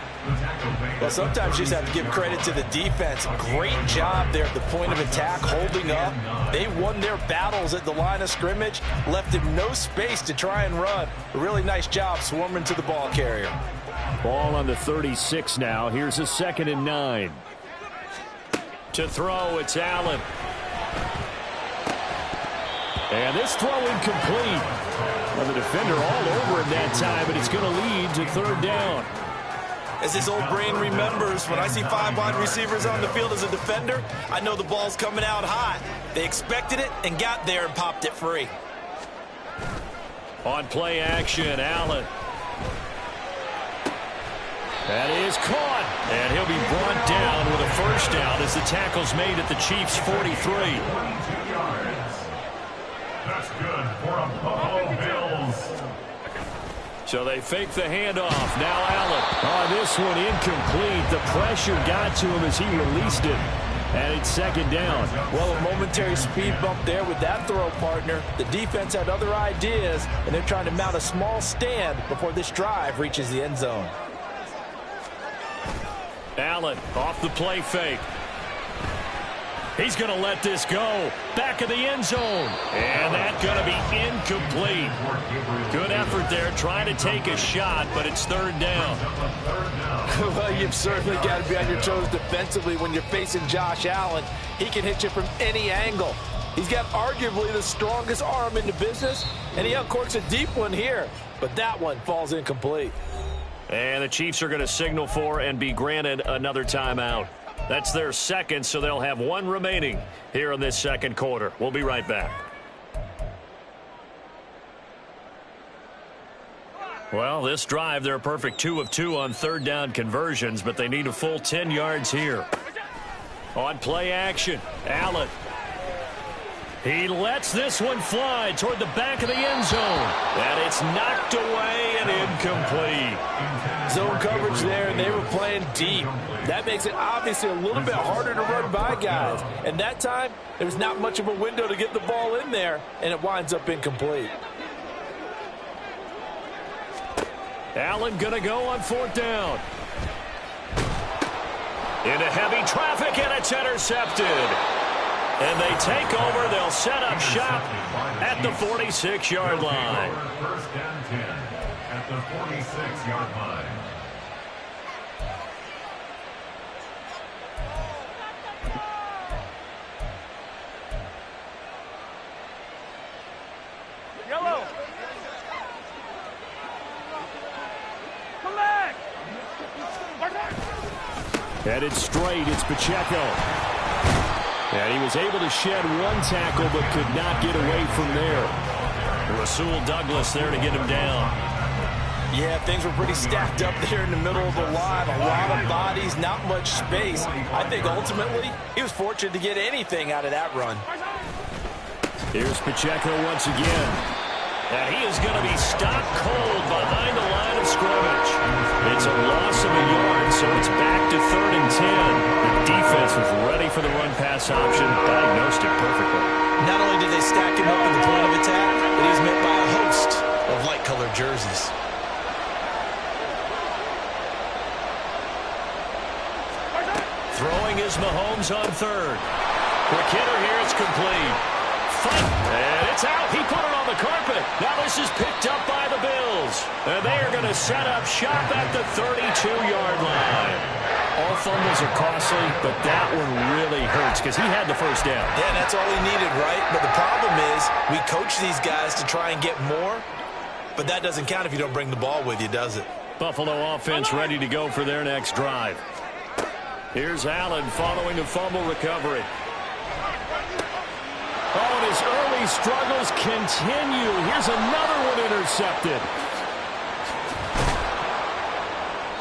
Well, sometimes you just have to give credit to the defense. Great job there at the point of attack, holding up. They won their battles at the line of scrimmage, left him no space to try and run. A really nice job swarming to the ball carrier. Ball on the 36 now. Here's a 2nd and 9. To throw, it's Allen. And this throw incomplete. Well, the defender all over him that time, but it's going to lead to 3rd down. As his old brain remembers, when I see 5 wide receivers on the field as a defender, I know the ball's coming out hot. They expected it and got there and popped it free. On play action, Allen. That is caught. And he'll be brought down with a 1st down as the tackle's made at the Chiefs' 43. 22 yards. That's good for a Buffalo Bills. So they fake the handoff. Now Allen. This one incomplete. The pressure got to him as he released it. And it's 2nd down. Well, a momentary speed bump there with that throw, partner. The defense had other ideas, and they're trying to mount a small stand before this drive reaches the end zone. Allen off the play fake. He's going to let this go. Back of the end zone. And that's going to be incomplete. Good effort there trying to take a shot, but it's 3rd down. Well, you've certainly got to be on your toes defensively when you're facing Josh Allen. He can hit you from any angle. He's got arguably the strongest arm in the business, and he uncorks a deep one here. But that one falls incomplete. And the Chiefs are going to signal for and be granted another timeout. That's their 2nd, so they'll have 1 remaining here in this 2nd quarter. We'll be right back. Well, this drive, they're a perfect 2 of 2 on 3rd down conversions, but they need a full 10 yards here. On play action, Allen. He lets this one fly toward the back of the end zone. And it's knocked away and incomplete. Zone coverage there, and they were playing deep. That makes it obviously a little bit harder to run by guys. And that time, there was not much of a window to get the ball in there, and it winds up incomplete. Allen going to go on 4th down. Into heavy traffic, and it's intercepted. And they take over. They'll set up shop at the 46-yard line. First and 10 at the 46-yard line. Yellow. Come back. Headed straight, it's Pacheco. And he was able to shed one tackle but could not get away from there. Rasul Douglas there to get him down. Yeah, things were pretty stacked up there in the middle of the line. A lot of bodies, not much space. I think ultimately he was fortunate to get anything out of that run. Here's Pacheco once again. And he is going to be stopped cold behind the line of scrimmage. It's a loss of a yard, so it's back to 3rd and 10. The defense was ready for the run-pass option, diagnosed it perfectly. Not only did they stack him up at the point of attack, but he was met by a host of light-colored jerseys. Throwing is Mahomes on 3rd. Quick hitter here, it's complete. And it's out. He put it on the carpet. Now this is picked up by the Bills. And they are going to set up shop at the 32-yard line. All fumbles are costly, but that one really hurts because he had the first down. Yeah, that's all he needed, right? But the problem is we coach these guys to try and get more, but that doesn't count if you don't bring the ball with you, does it? Buffalo offense ready to go for their next drive. Here's Allen following a fumble recovery. Oh, and his early struggles continue. Here's another one intercepted.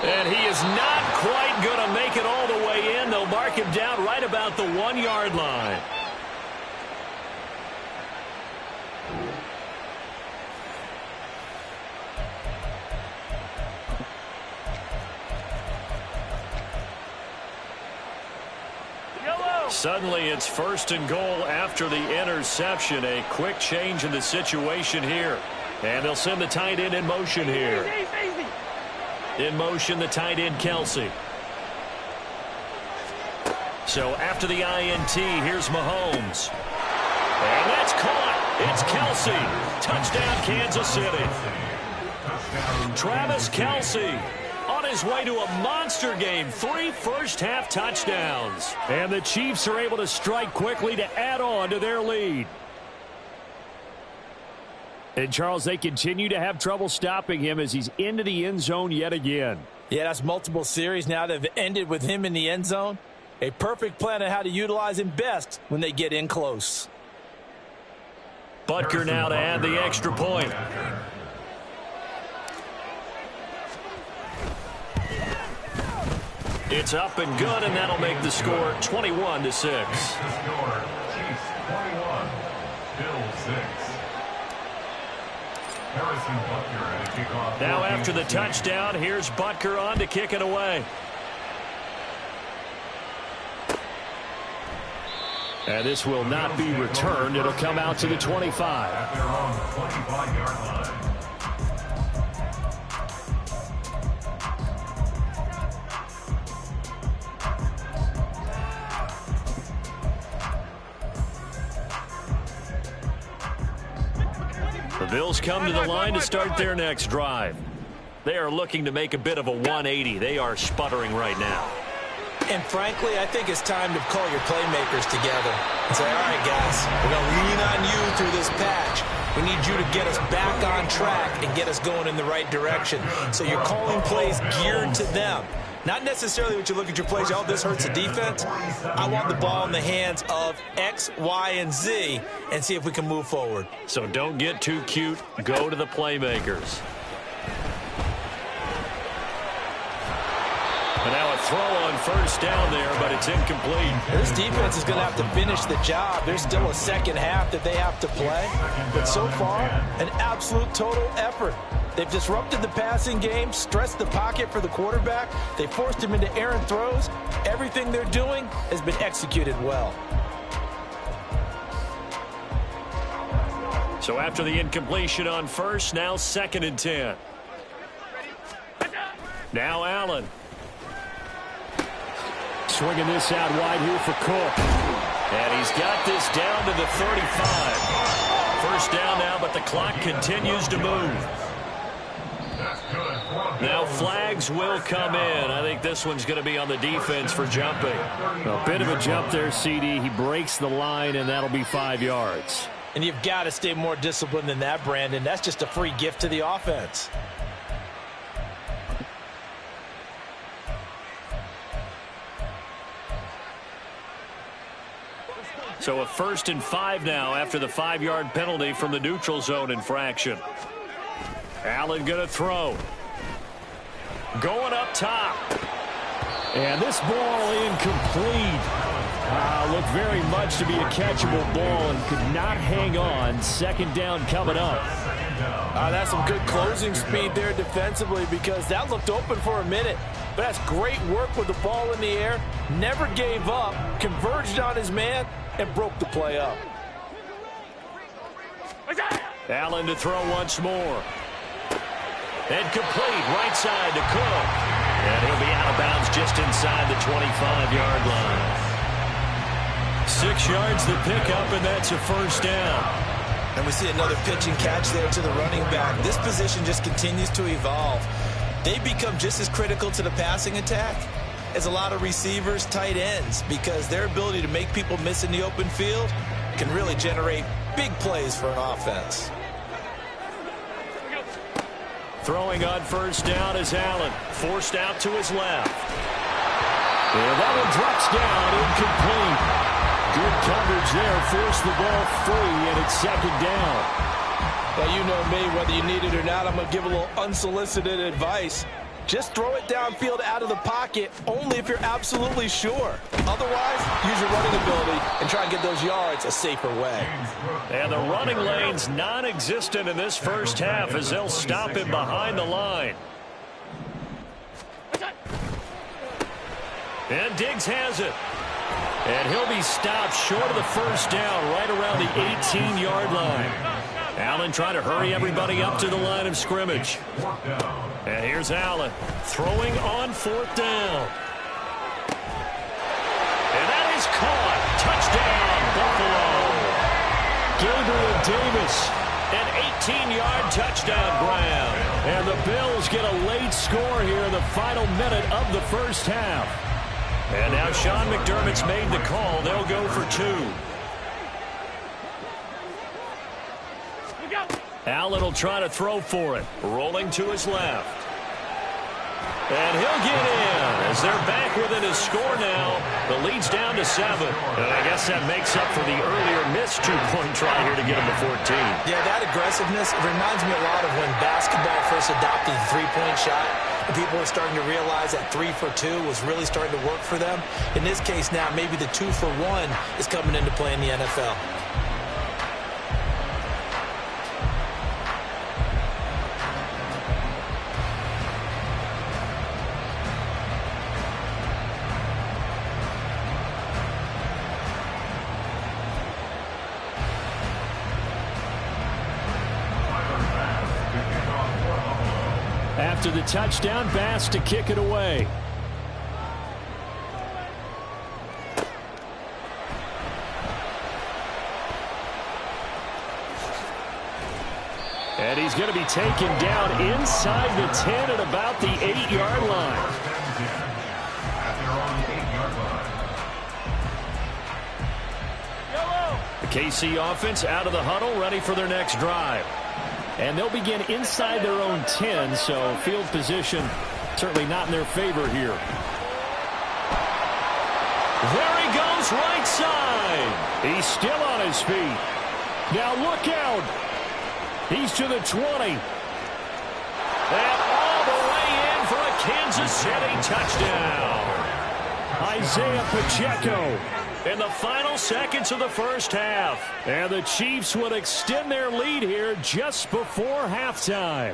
And he is not quite going to make it all the way in. They'll mark him down right about the 1-yard line. Suddenly it's 1st and goal after the interception. A quick change in the situation here. And they'll send the tight end in motion here. In motion, the tight end, Kelce. So after the INT, here's Mahomes. And that's caught. It's Kelce. Touchdown, Kansas City. Travis Kelce on his way to a monster game. 3 first-half touchdowns. And the Chiefs are able to strike quickly to add on to their lead. And, Charles, they continue to have trouble stopping him as he's into the end zone yet again. Yeah, that's multiple series now that have ended with him in the end zone. A perfect plan on how to utilize him best when they get in close. Butker now to add the extra point. It's up and good, and that'll make the score 21-6. The score, Chiefs 21, Bills 6. Harrison Butker at a kickoff. Now after the touchdown, here's Butker on to kick it away. And this will not be returned. It'll come out to the 25. At their own 25-yard line. The Bills come to the line to start their next drive. They are looking to make a bit of a 180. They are sputtering right now. And frankly, I think it's time to call your playmakers together and say, all right, guys, we're going to lean on you through this patch. We need you to get us back on track and get us going in the right direction. So you're calling plays geared to them. Not necessarily what you look at your plays, oh, this hurts the defense. I want the ball in the hands of X, Y, and Z and see if we can move forward. So don't get too cute. Go to the playmakers. And now a throw on first down there, but it's incomplete. This defense is going to have to finish the job. There's still a second half that they have to play. But so far, an absolute total effort. They've disrupted the passing game, stressed the pocket for the quarterback. They forced him into errant throws. Everything they're doing has been executed well. So after the incompletion on first, now 2nd and 10. Now Allen. Swinging this out wide here for Cook. And he's got this down to the 35. First down now, but the clock continues to move. Now flags will come in. I think this one's going to be on the defense for jumping. A bit of a jump there, CD. He breaks the line, and that'll be 5 yards. And you've got to stay more disciplined than that, Brandon. That's just a free gift to the offense. So a 1st and 5 now after the 5-yard penalty from the neutral zone infraction. Allen going to throw. Going up top. And this ball incomplete. Looked very much to be a catchable ball and could not hang on. 2nd down coming up. That's some good closing speed there defensively because that looked open for a minute. But that's great work with the ball in the air. Never gave up. Converged on his man and broke the play up. Allen to throw once more. And complete right side to Cook. And he'll be out of bounds just inside the 25-yard line. 6 yards the pickup, and that's a 1st down. And we see another pitch and catch there to the running back. This position just continues to evolve. They become just as critical to the passing attack as a lot of receivers, tight ends, because their ability to make people miss in the open field can really generate big plays for an offense. Throwing on 1st down is Allen. Forced out to his left. And that one drops down, incomplete. Good coverage there. Forced the ball free, and it's 2nd down. Now, you know me, whether you need it or not, I'm going to give a little unsolicited advice. Just throw it downfield out of the pocket only if you're absolutely sure. Otherwise, use your running ability and try and get those yards a safer way. And the running lane's non-existent in this first half as they'll stop him behind the line. And Diggs has it. And he'll be stopped short of the 1st down right around the 18-yard line. Allen trying to hurry everybody up to the line of scrimmage. And here's Allen throwing on 4th down. And that is caught. Touchdown, Buffalo. Gabriel Davis. An 18-yard touchdown grab. And the Bills get a late score here in the final minute of the first half. And now Sean McDermott's made the call. They'll go for 2. Allen will try to throw for it. Rolling to his left. And he'll get in as they're back within his score now. The lead's down to 7. And I guess that makes up for the earlier missed 2-point try here to get him to 14. Yeah, that aggressiveness reminds me a lot of when basketball first adopted the three-point shot. And people were starting to realize that 3 for 2 was really starting to work for them. In this case now, maybe the 2 for 1 is coming into play in the NFL. After the touchdown, Bass to kick it away. And he's going to be taken down inside the 10 at about the 8-yard line. The KC offense out of the huddle, ready for their next drive. And they'll begin inside their own 10, so field position certainly not in their favor here. There he goes, right side. He's still on his feet. Now look out. He's to the 20. And all the way in for a Kansas City touchdown. Isaiah Pacheco. In the final seconds of the first half. And the Chiefs would extend their lead here just before halftime.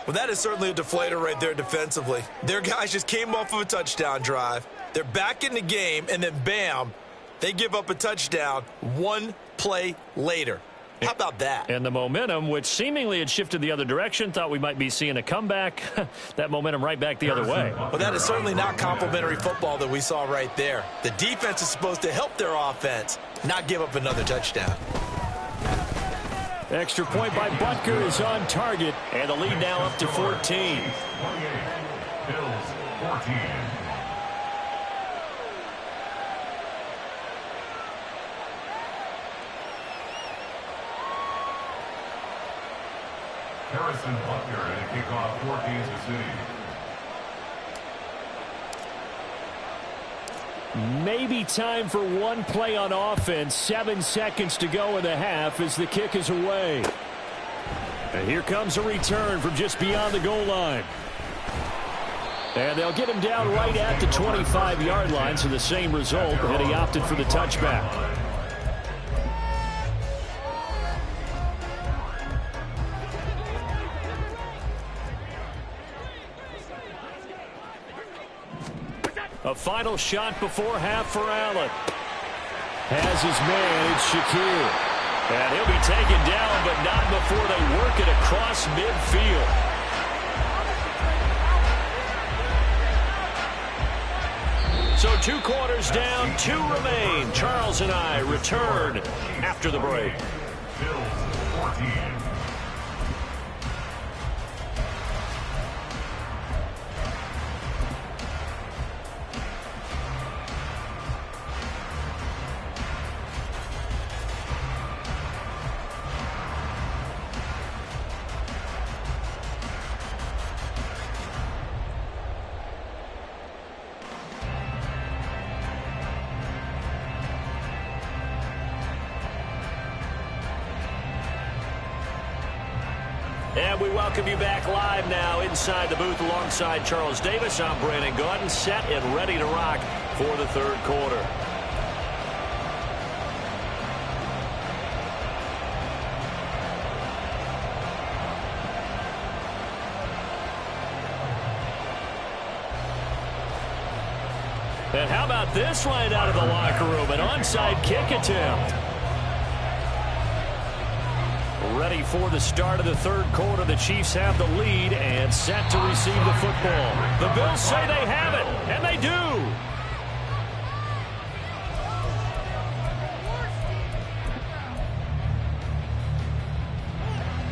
Well, that is certainly a deflator right there defensively. Their guys just came off of a touchdown drive. They're back in the game, and then bam, they give up a touchdown 1 play later. How about that? And the momentum, which seemingly had shifted the other direction, thought we might be seeing a comeback. That momentum right back the other way. Well, that is certainly not complimentary football that we saw right there. The defense is supposed to help their offense, not give up another touchdown. Extra point by Butker is on target. And the lead now up to 14. 28. Bills 14. Harrison Butker at a kickoff for Kansas City. Maybe time for one play on offense. 7 seconds to go in the half as the kick is away. And here comes a return from just beyond the goal line. And they'll get him down right at the 25-yard line, so the same result, and he opted for the touchback. A final shot before half for Allen. Has his man, it's Shakir. And he'll be taken down, but not before they work it across midfield. So 2 quarters down, 2 remain. Charles and I return after the break. Bills 14. And we welcome you back live now inside the booth alongside Charles Davis. I'm Brandon Gaudin, set and ready to rock for the third quarter. And how about this right out of the locker room? An onside kick attempt. Ready for the start of the third quarter. The Chiefs have the lead and set to receive the football. The Bills say they have it, and they do.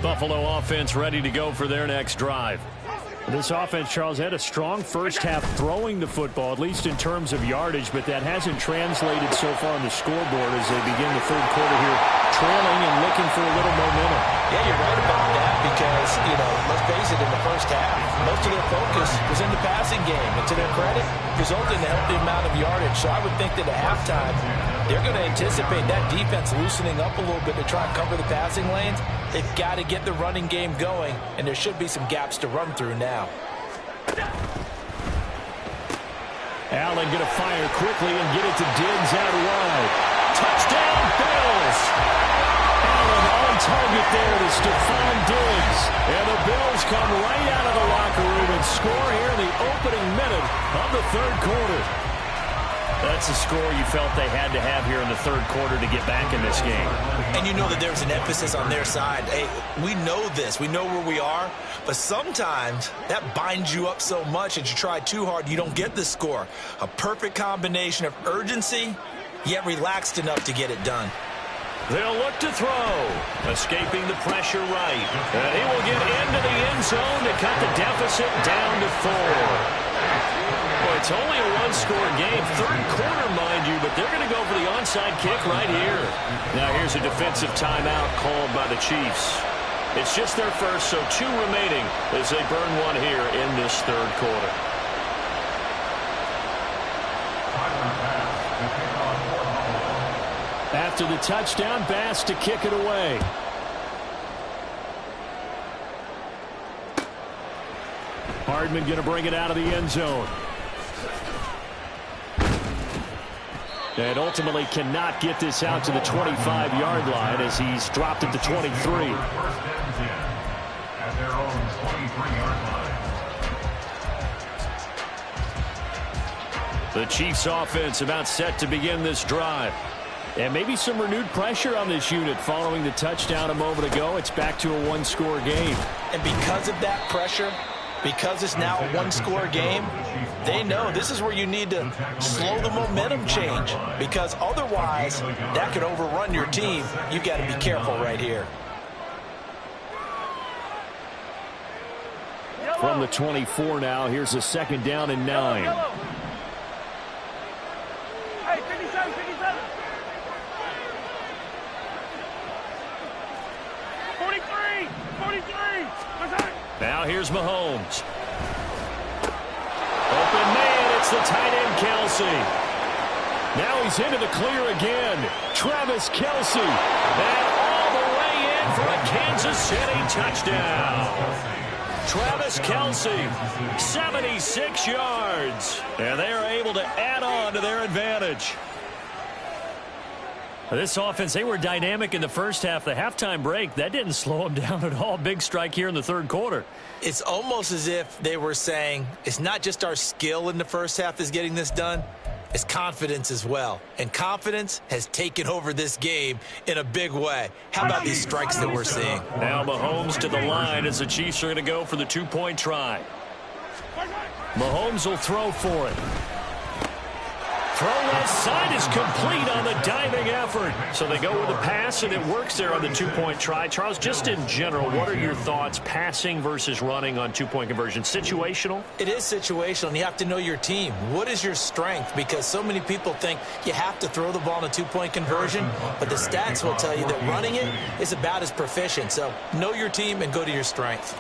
Buffalo offense ready to go for their next drive. This offense, Charles, had a strong first half throwing the football, at least in terms of yardage, but that hasn't translated so far on the scoreboard as they begin the third quarter here, trailing and looking for a little momentum. Yeah, you're right about that because, let's face it, in the first half, most of their focus was in the passing game. And to their credit, resulted in a healthy amount of yardage. So I would think that at halftime, they're going to anticipate that defense loosening up a little bit to try and cover the passing lanes. They've got to get the running game going, and there should be some gaps to run through now. Allen going to fire quickly and get it to Diggs out wide. Touchdown, Bills! Allen on target there to Stephon Diggs. And the Bills come right out of the locker room and score here in the opening minute of the third quarter. That's a score you felt they had to have here in the third quarter to get back in this game. And you know that there's an emphasis on their side. Hey, we know this. We know where we are. But sometimes that binds you up so much that you try too hard, you don't get the score. A perfect combination of urgency, yet relaxed enough to get it done. They'll look to throw. Escaping the pressure right. And he will get into the end zone to cut the deficit down to 4. Well, it's only a one-score game. Third quarter, mind you, but they're going to go for the onside kick right here. Now here's a defensive timeout called by the Chiefs. It's just their first, so 2 remaining as they burn one here in this third quarter. After the touchdown, Bass to kick it away. Hardman going to bring it out of the end zone. And ultimately cannot get this out to the 25-yard line as he's dropped at the 23. At their own 23-yard line. The Chiefs offense about set to begin this drive. And maybe some renewed pressure on this unit following the touchdown a moment ago. It's back to a one-score game. And because of that pressure, because it's now a one-score game, they know this is where you need to slow the momentum change, because otherwise that could overrun your team. You've got to be careful right here. From the 24 now, here's a 2nd down and 9. Hey, 57, 57. 43, 43. Now here's Mahomes. Open man, it's the tight end Kelce. Now he's into the clear again. Travis Kelce. And all the way in for a Kansas City touchdown. Travis Kelce, 76 yards. And they are able to add on to their advantage. This offense, they were dynamic in the first half. The halftime break, that didn't slow them down at all. Big strike here in the third quarter. It's almost as if they were saying, it's not just our skill in the first half that's getting this done, it's confidence as well. And confidence has taken over this game in a big way. How about these strikes that we're seeing? Now Mahomes to the line as the Chiefs are going to go for the two-point try. Mahomes will throw for it. Throw left side is complete on the diving effort. So they go with the pass, and it works there on the two-point try. Charles, just in general, what are your thoughts passing versus running on two-point conversion? Situational? It is situational, and you have to know your team. What is your strength? Because so many people think you have to throw the ball in a two-point conversion, but the stats will tell you that running it is about as proficient. So know your team and go to your strength.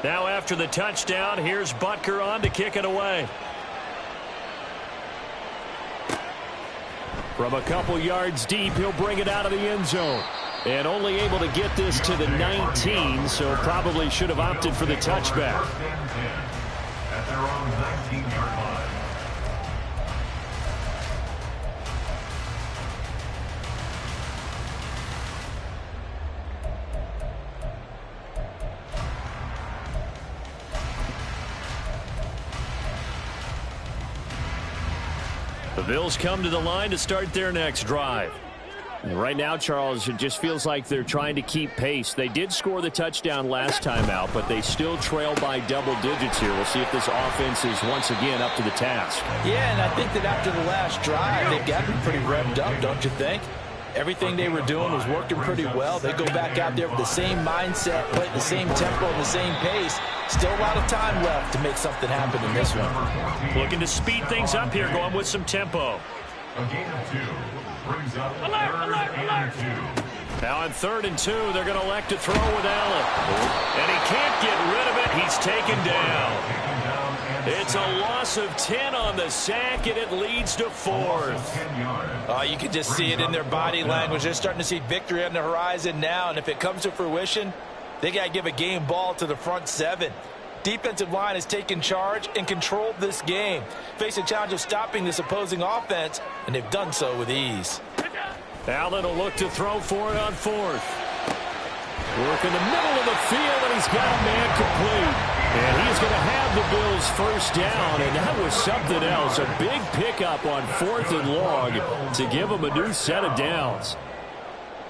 Now after the touchdown, here's Butker on to kick it away. From a couple yards deep, he'll bring it out of the end zone. And only able to get this to the 19, so probably should have opted for the touchback. At their own 19-yard line. The Bills come to the line to start their next drive. Right now, Charles, it just feels like they're trying to keep pace. They did score the touchdown last time out, but they still trail by double digits here. We'll see if this offense is once again up to the task. Yeah, and I think that after the last drive, they've got to be pretty revved up, don't you think? Everything they were doing was working pretty well. They go back out there with the same mindset, play at the same tempo and the same pace. Still a lot of time left to make something happen in this one. Looking to speed things up here, going with some tempo. A gain of 2 brings up third and 2. Now on 3rd and 2, they're going to elect to throw with Allen. And he can't get rid of it. He's taken down. It's a loss of 10 on the sack, and it leads to 4th. Oh, you can just see it in their body language. They're starting to see victory on the horizon now, and if it comes to fruition, they got to give a game ball to the front 7. Defensive line has taken charge and controlled this game. Face a challenge of stopping this opposing offense, and they've done so with ease. Allen will look to throw for it on 4th. Work in the middle of the field, and he's got a man complete. And he's going to have the Bills first down, and that was something else. A big pickup on 4th and long to give them a new set of downs.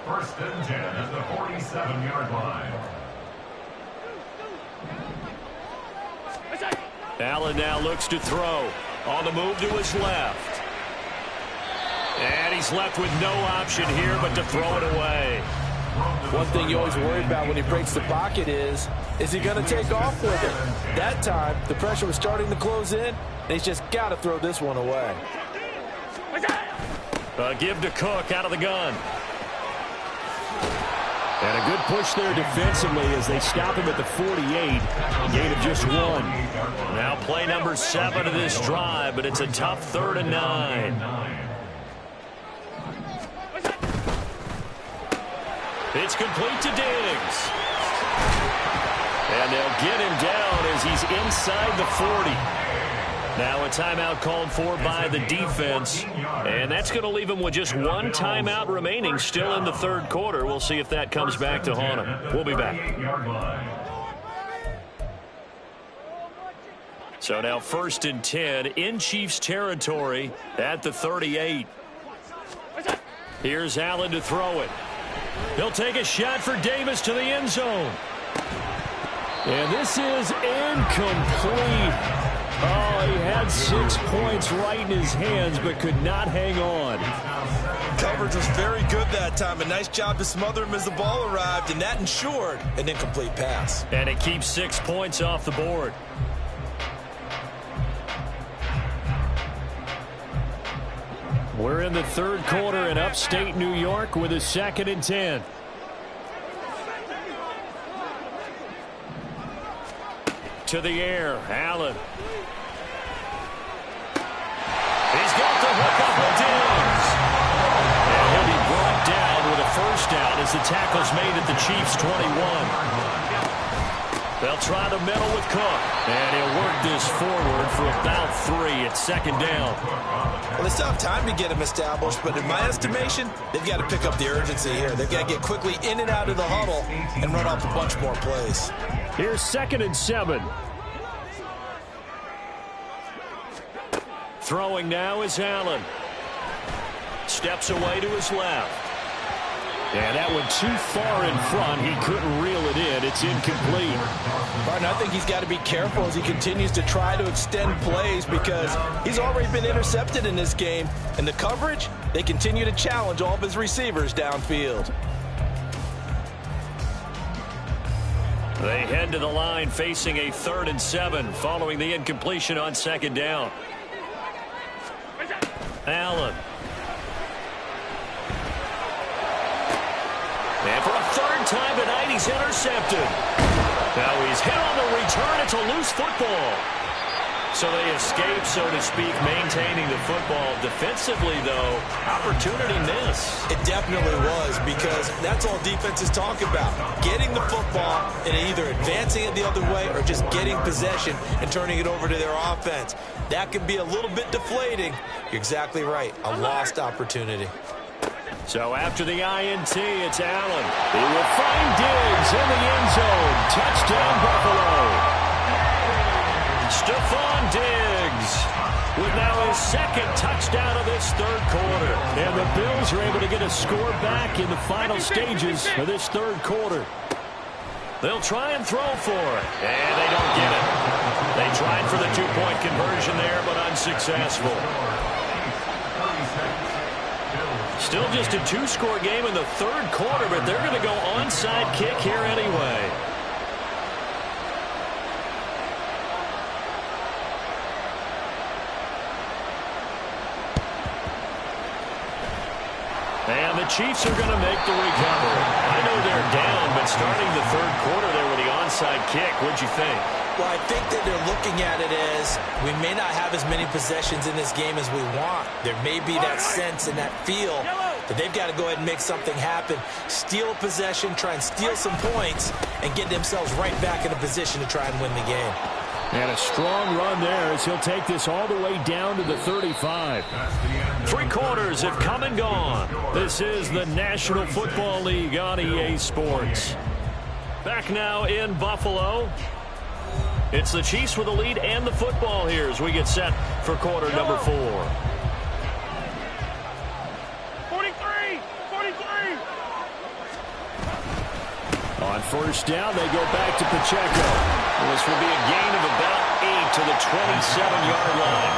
1st and 10 at the 47-yard line. Allen now looks to throw. On the move to his left. And he's left with no option here but to throw it away. One thing you always worry about when he breaks the pocket is he going to take off with it? That time, the pressure was starting to close in. They just got to throw this one away. Give to Cook out of the gun. And a good push there defensively as they stop him at the 48. A gain of just 1. Now play number 7 of this drive, but it's a tough 3rd and 9. It's complete to Diggs. And they'll get him down as he's inside the 40. Now a timeout called for by the defense. And that's going to leave him with just 1 timeout remaining still in the 3rd quarter. We'll see if that comes back to haunt him. We'll be back. So now 1st and 10 in Chiefs territory at the 38. Here's Allen to throw it. He'll take a shot for Davis to the end zone. And this is incomplete. Oh, he had 6 points right in his hands, but could not hang on. Coverage was very good that time. A nice job to smother him as the ball arrived, and that ensured an incomplete pass. And it keeps 6 points off the board. We're in the third quarter in upstate New York with a 2nd and 10. To the air, Allen. He's got the hook up with Diggs. And he'll be brought down with a first down as the tackle's made at the Chiefs' 21. They'll try the middle with Cook. And he'll work this forward for about 3 at 2nd down. Well, they still have time to get him established, but in my estimation, they've got to pick up the urgency here. They've got to get quickly in and out of the huddle and run off a bunch more plays. Here's 2nd and 7. Throwing now is Allen. Steps away to his left. And that one too far in front. He couldn't reel it in. It's incomplete. Martin, I think he's got to be careful as he continues to try to extend plays because he's already been intercepted in this game. And the coverage, they continue to challenge all of his receivers downfield. They head to the line facing a 3rd and 7 following the incompletion on 2nd down. Allen. And for a 3rd time tonight, he's intercepted. Now he's hit on the return. It's a loose football. So they escape, so to speak, maintaining the football. Defensively, though, opportunity miss. It definitely was because that's all defenses talk about. Getting the football and either advancing it the other way or just getting possession and turning it over to their offense. That can be a little bit deflating. You're exactly right. A lost opportunity. So after the INT, it's Allen. He will find Diggs in the end zone. Touchdown, Buffalo. Stephon Diggs with now his 2nd touchdown of this 3rd quarter. And the Bills are able to get a score back in the final stages of this 3rd quarter. They'll try and throw for it. And they don't get it. They tried for the 2-point conversion there, but unsuccessful. Still just a 2-score game in the 3rd quarter, but they're going to go onside kick here anyway. And the Chiefs are going to make the recovery. I know they're down, but starting the 3rd quarter there with the onside kick, what'd you think? Well, I think that they're looking at it as we may not have as many possessions in this game as we want. There may be that sense and that feel that they've got to go ahead and make something happen. Steal a possession, try and steal some points, and get themselves right back in a position to try and win the game. And a strong run there as he'll take this all the way down to the 35. 3 quarters have come and gone. This is the National Football League on EA Sports. Back now in Buffalo. It's the Chiefs with the lead and the football here as we get set for quarter number 4. 43! 43! On first down, they go back to Pacheco. This will be a gain of about 8 to the 27-yard line.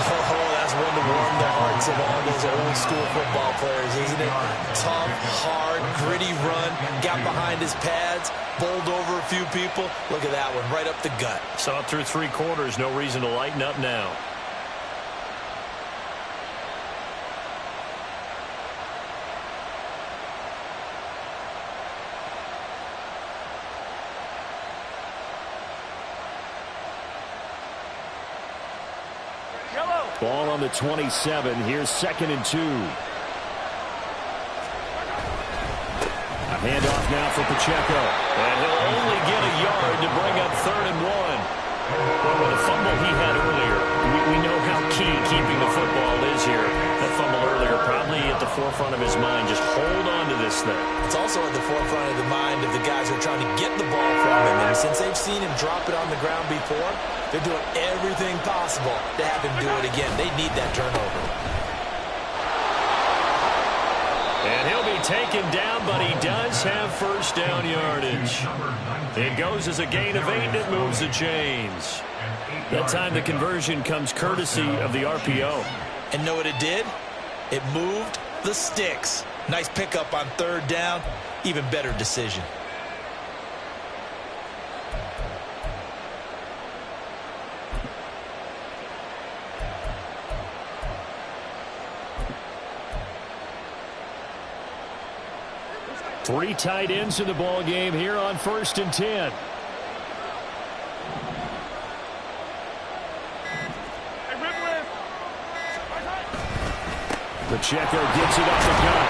Oh, that's one to warm the hearts of all those old-school football players, isn't it? Tough, hard, gritty run, got behind his pads, bowled over a few people. Look at that one, right up the gut. Saw it through 3 quarters, no reason to lighten up now. Ball on the 27. Here's 2nd and 2. A handoff now for Pacheco. And he'll only get a yard to bring up 3rd and 1. Well, with the fumble he had earlier, we know how key keeping the football is here. That fumble earlier probably at the forefront of his mind. Just hold on to this thing. It's also at the forefront of the mind of the guys who are trying to get the ball from him. And since they've seen him drop it on the ground before, they're doing everything possible to have him do it again. They need that turnover. taken down, but he does have first down yardage. It goes as a gain of 8, and it moves the chains. That time the conversion comes courtesy of the RPO. And know what it did? It moved the sticks. Nice pickup on third down. Even better decision. Three tight ends in the ball game here on 1st and 10. Pacheco gets it off the gun.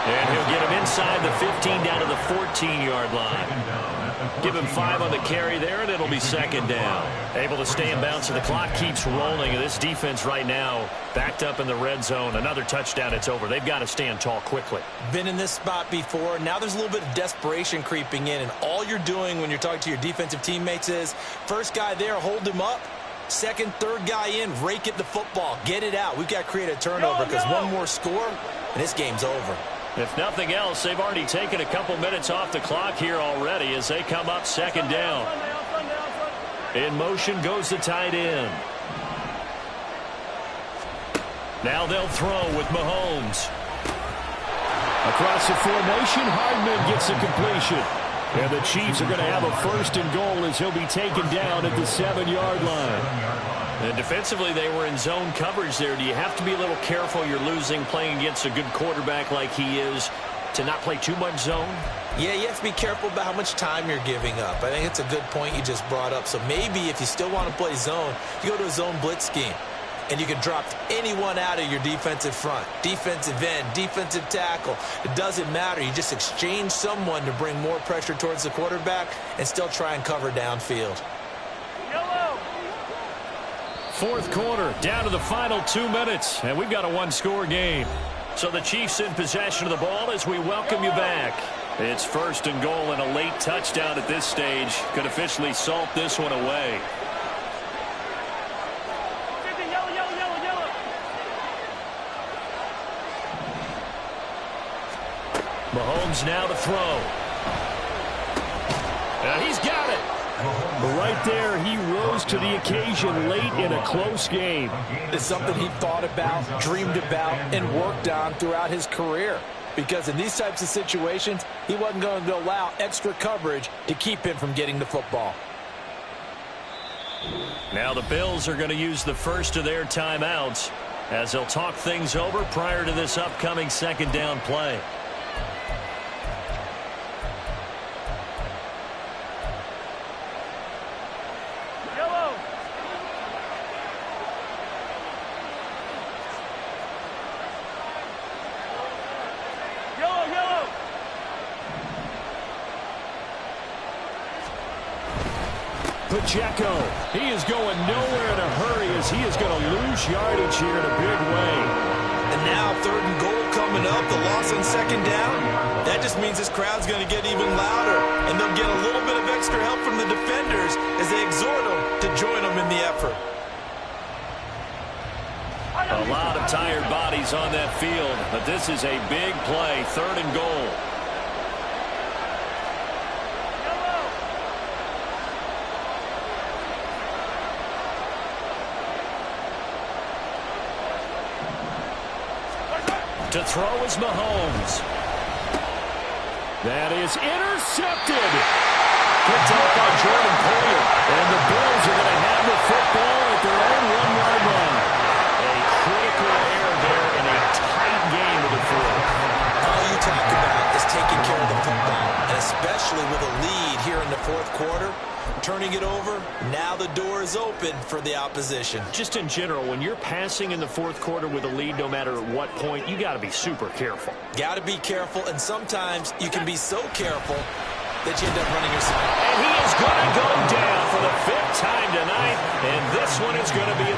And he'll get him inside the 15 down to the 14-yard line. Give him 5 on the carry there, and it'll be 2nd down. Able to stay in bounds, and the clock keeps rolling. And this defense right now backed up in the red zone. Another touchdown, it's over. They've got to stand tall quickly. Been in this spot before. Now there's a little bit of desperation creeping in, and all you're doing when you're talking to your defensive teammates is first guy there, hold him up. Second, third guy in, rake it the football. Get it out. We've got to create a turnover because one more score, and this game's over. If nothing else, they've already taken a couple minutes off the clock here already as they come up 2nd down. In motion goes the tight end. Now they'll throw with Mahomes. Across the formation, Hardman gets the completion. And the Chiefs are going to have a 1st and goal as he'll be taken down at the 7-yard line. And defensively, they were in zone coverage there. Do you have to be a little careful? You're losing playing against a good quarterback like he is to not play too much zone? Yeah, you have to be careful about how much time you're giving up. I think it's a good point you just brought up. So maybe if you still want to play zone, you go to a zone blitz scheme. And you can drop anyone out of your defensive front. Defensive end, defensive tackle. It doesn't matter. You just exchange someone to bring more pressure towards the quarterback and still try and cover downfield. Fourth quarter, down to the final 2 minutes, and we've got a one-score game. So the Chiefs in possession of the ball as we welcome you back. It's 1st and goal, and a late touchdown at this stage could officially salt this one away. Mahomes now to throw. And he's got it. Right there, he rose to the occasion late in a close game. It's something he thought about, dreamed about, and worked on throughout his career. Because in these types of situations, he wasn't going to allow extra coverage to keep him from getting the football. Now the Bills are going to use the first of their timeouts as they'll talk things over prior to this upcoming 2nd down play. Pacheco, he is going nowhere in a hurry as he is going to lose yardage here in a big way. And now 3rd and goal coming up, the loss on 2nd down. That just means this crowd's going to get even louder, and they'll get a little bit of extra help from the defenders as they exhort them to join them in the effort. A lot of tired bodies on that field, but this is a big play, 3rd and goal. To throw is Mahomes. That is intercepted. Picked up by Jordan Poyer. And the Bills are going to have the football at their own 1-yard line. A critical error there in a tight game of the 4th. All you talk about is taking care of the football, and especially with a lead here in the 4th quarter. Turning it over, now the door is open for the opposition. Just in general, when you're passing in the 4th quarter with a lead, no matter at what point, you got to be super careful. Got to be careful, and sometimes you can be so careful that you end up running yourself. And he is going to go down for the 5th time tonight, and this one is going to be